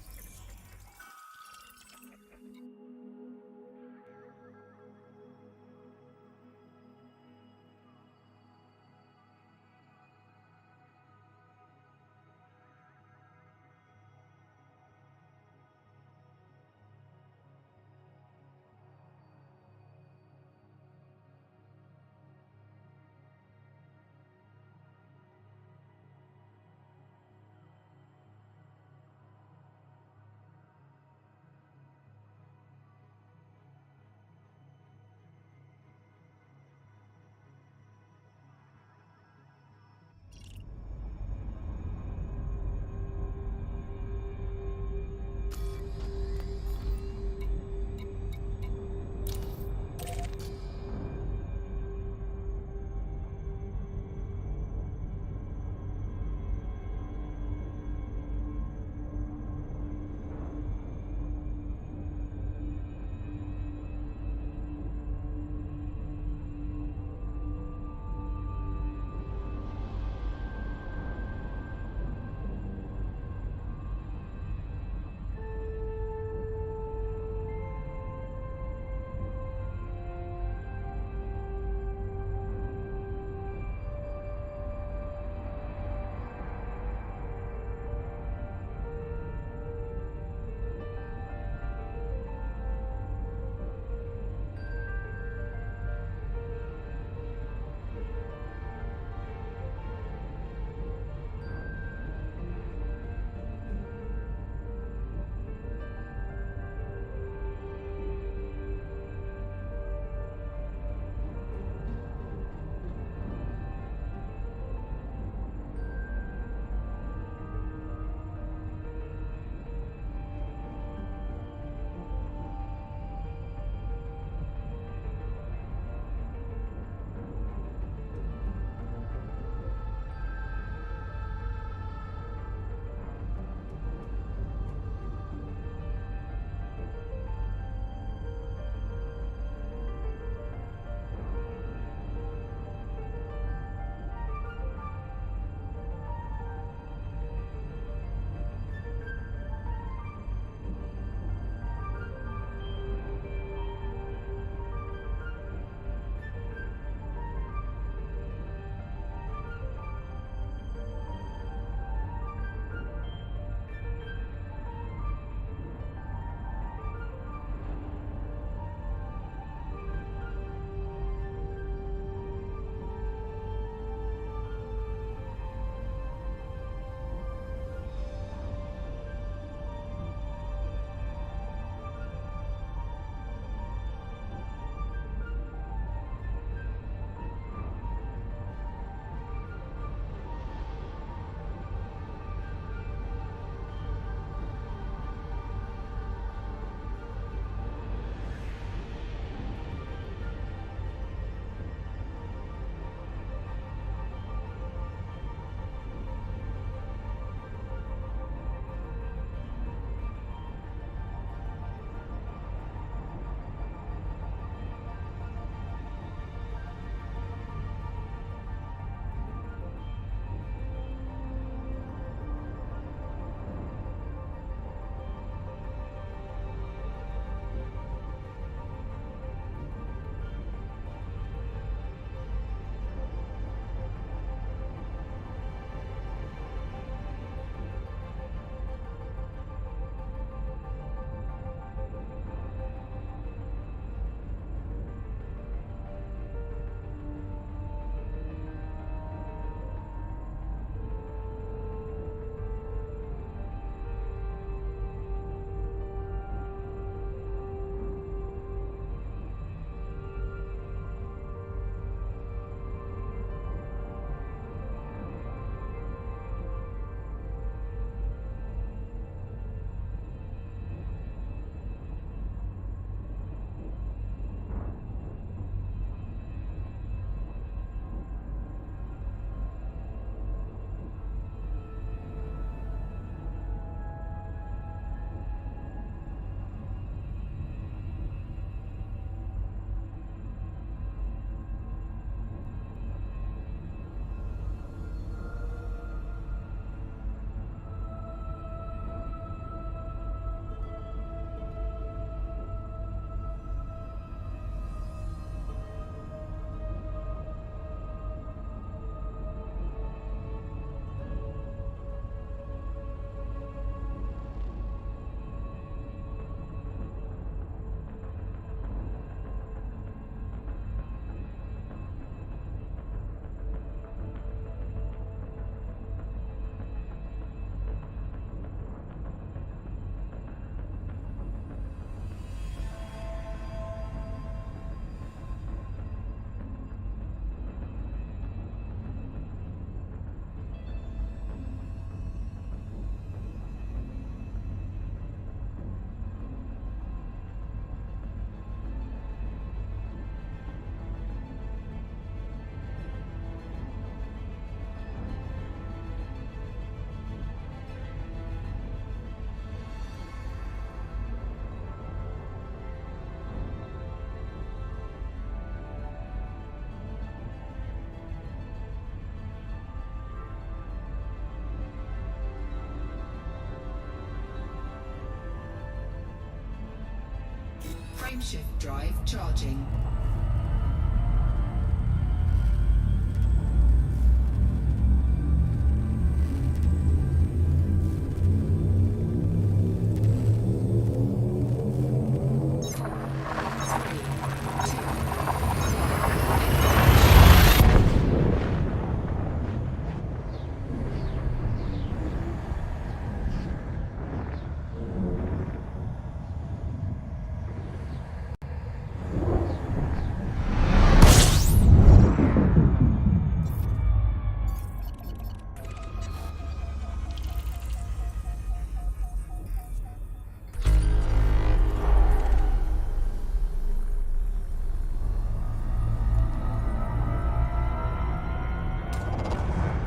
Frameshift drive charging.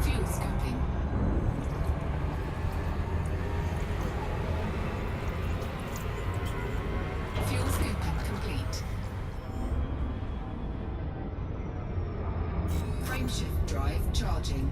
Fuel scooping. Fuel scooping complete. Frameshift drive charging.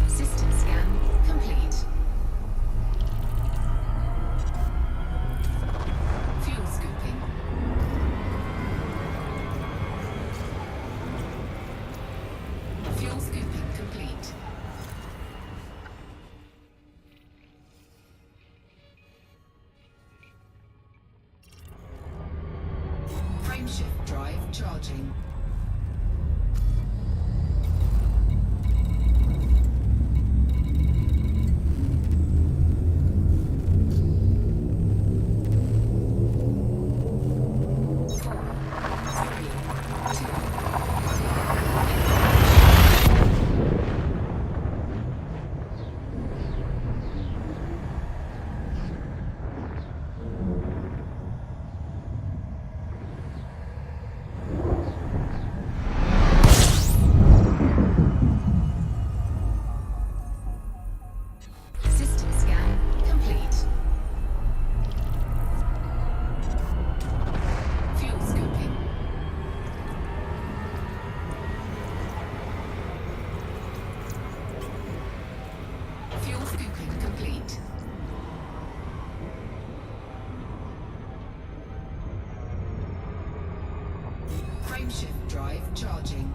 System scan complete. Fuel scooping. Fuel scooping complete. Frameshift drive charging. System scan complete. Fuel scooping. Fuel scooping complete. Frameshift drive charging.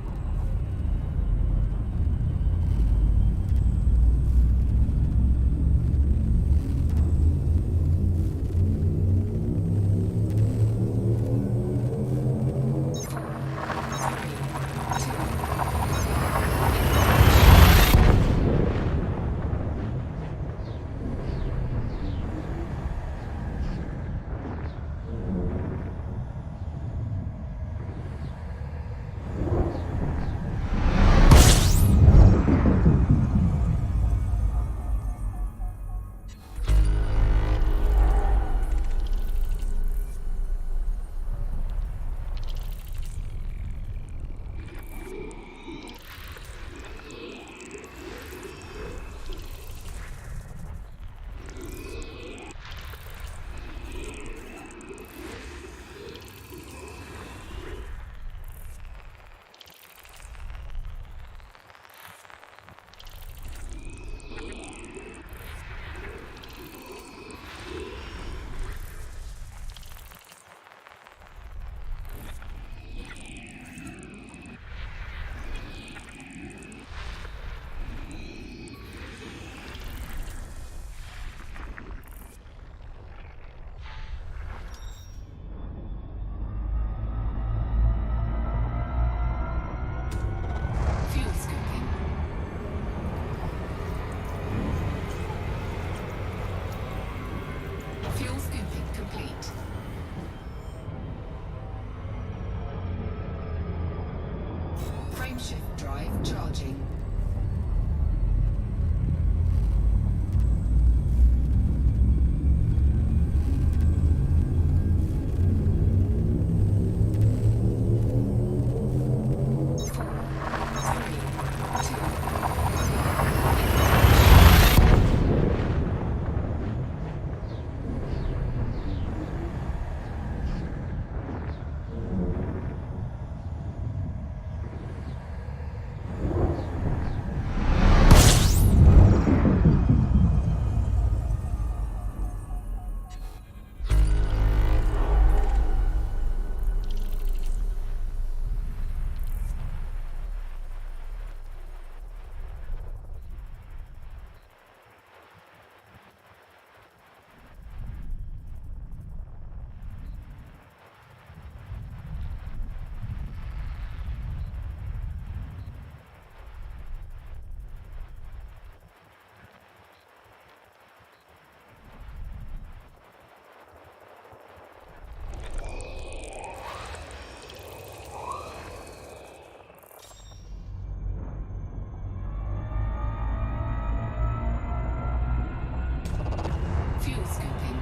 Fuel scooping.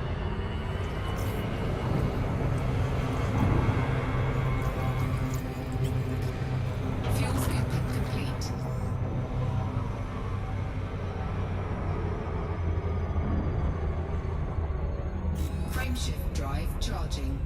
Fuel scooping complete. Frameshift drive charging.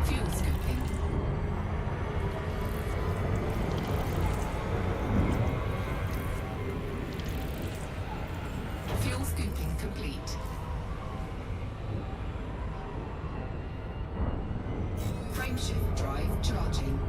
Fuel scooping. Fuel scooping complete. Frameshift drive charging.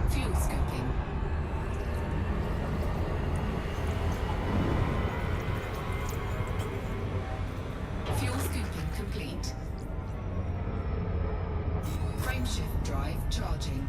Fuel scooping. Fuel scooping complete. Frameshift drive charging.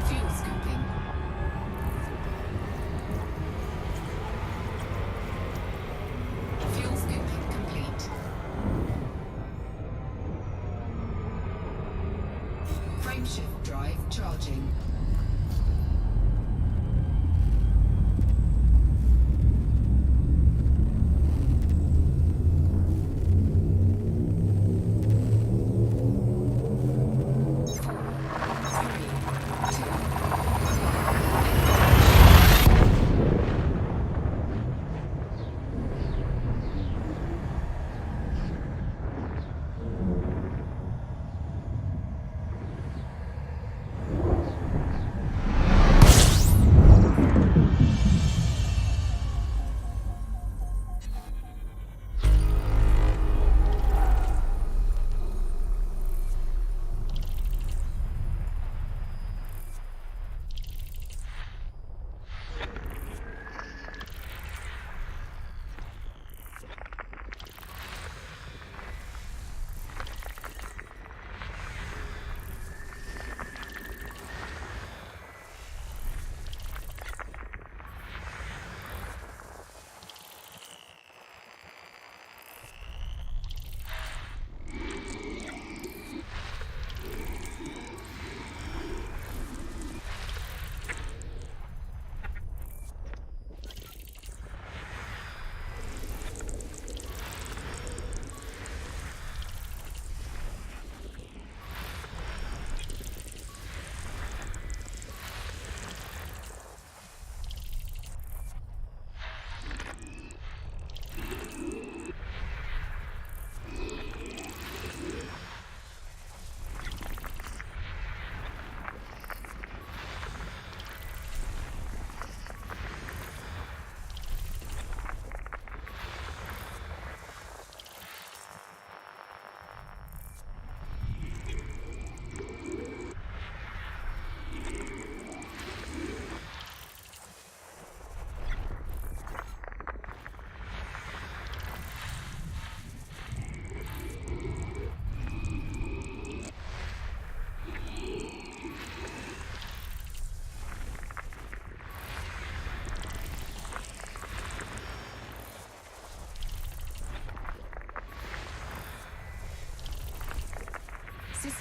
Fuel scooping. Fuel scooping complete. Frameshift drive charging.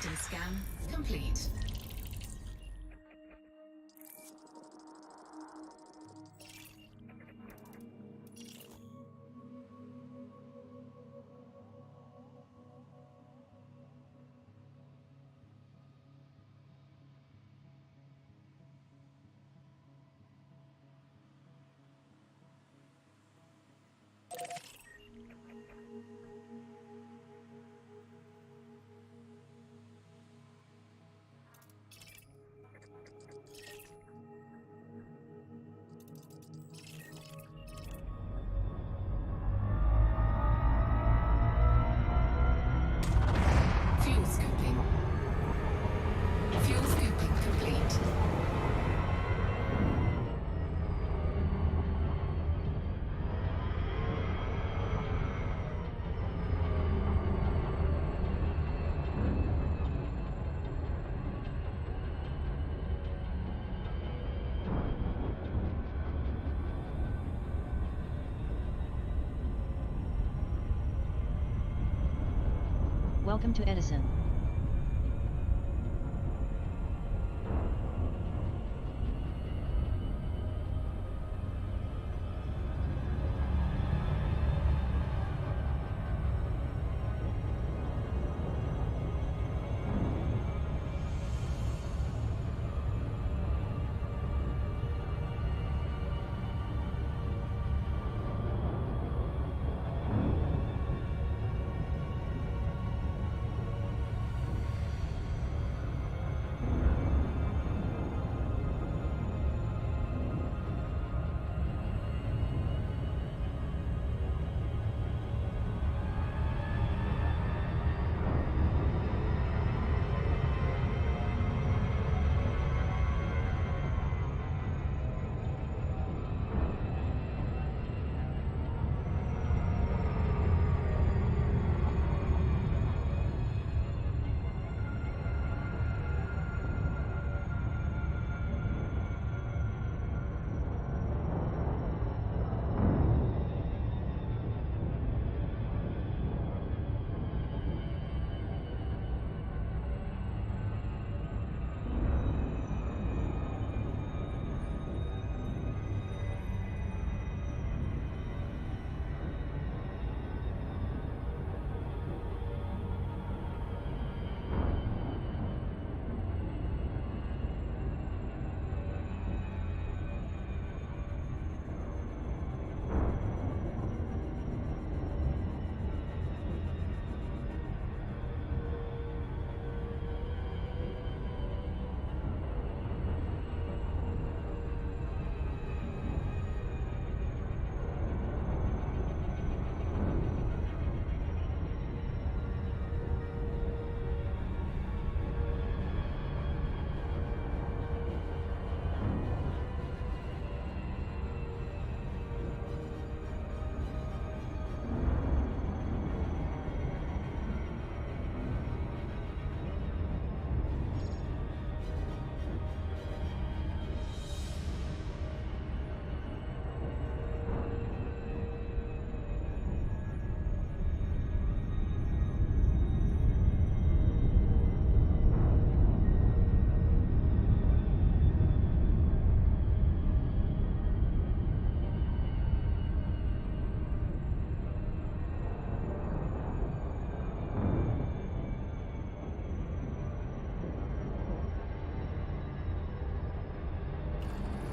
System scan complete. Fuel scooping. Fuel scooping complete. Welcome to Edison.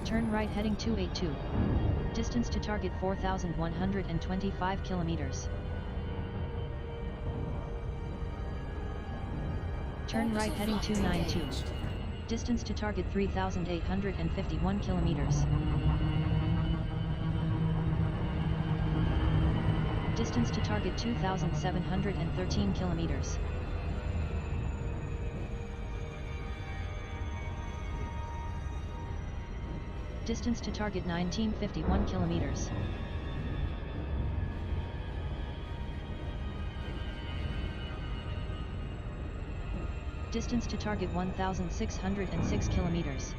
Turn right heading 282. Distance to target 4,125 kilometers. Turn right heading 292. Distance to target 3,851 kilometers. Distance to target 2,713 kilometers. Distance to target 1951 kilometers. Distance to target 1,606 kilometers.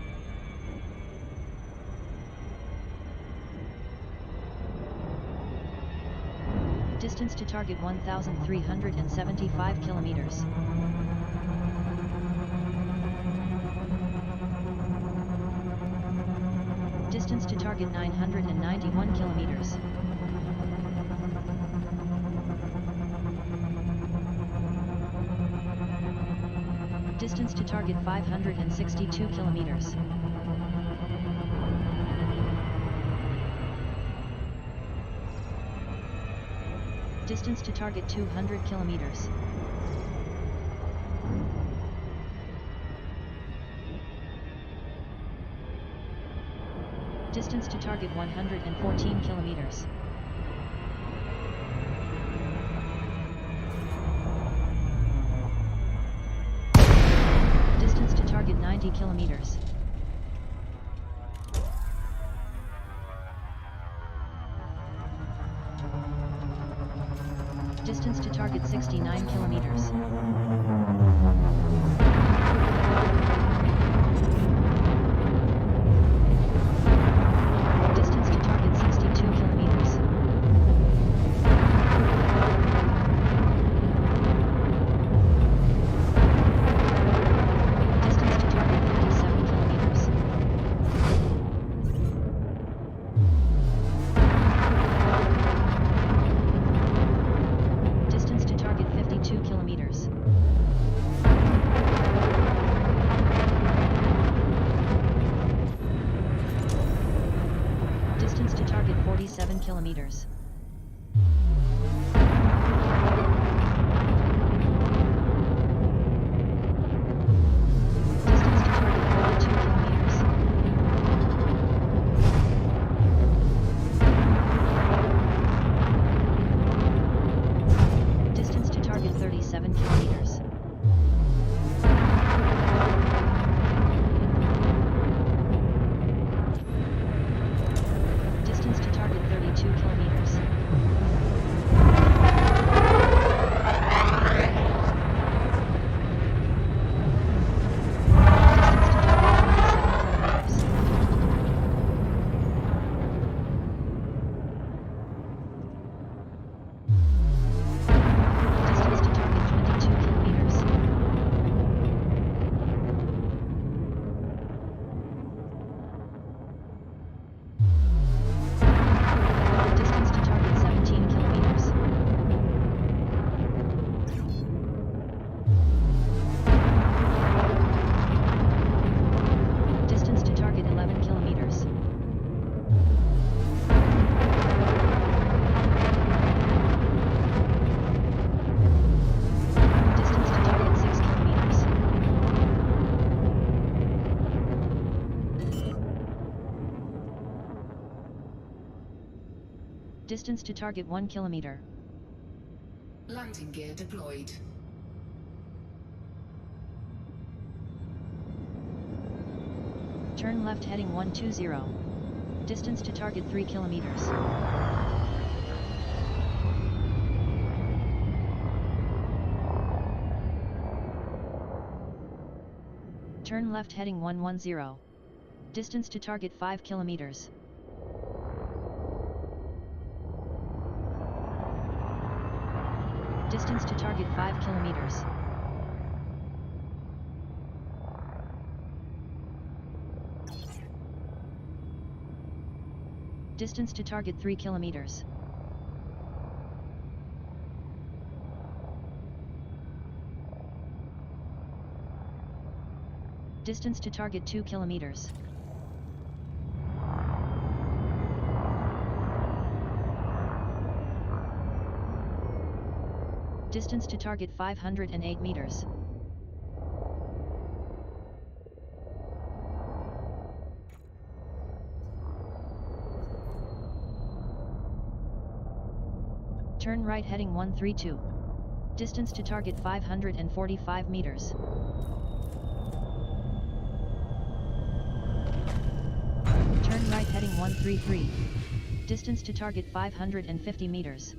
Distance to target 1,375 kilometers. Distance to target 991 kilometers. Distance to target 562 kilometers. Distance to target 200 kilometers. Distance to target 114 kilometers. Distance to target 90 kilometers. Distance to target 69 kilometers. Distance to target 62 kilometers. Distance to target 57 kilometers. Distance to target 52 kilometers. Distance to target 47 kilometers. Distance to target 42 kilometers. Distance to target 37 kilometers. Distance to target 32 kilometers. Distance to target 27 kilometers. Distance to target 22 kilometers. Distance to target 11 kilometers. Distance to target 6 kilometers. Distance to target 1 kilometer. Landing gear deployed. Turn left heading 120. Distance to target 3 kilometers. Turn left heading 110. Distance to target 5 kilometers. Distance to target 5 kilometers. Distance to target 3 kilometers. Distance to target 2 kilometers. Distance to target 508 meters. Turn right heading 132. Distance to target 545 meters. Turn right heading 133. Distance to target 550 meters.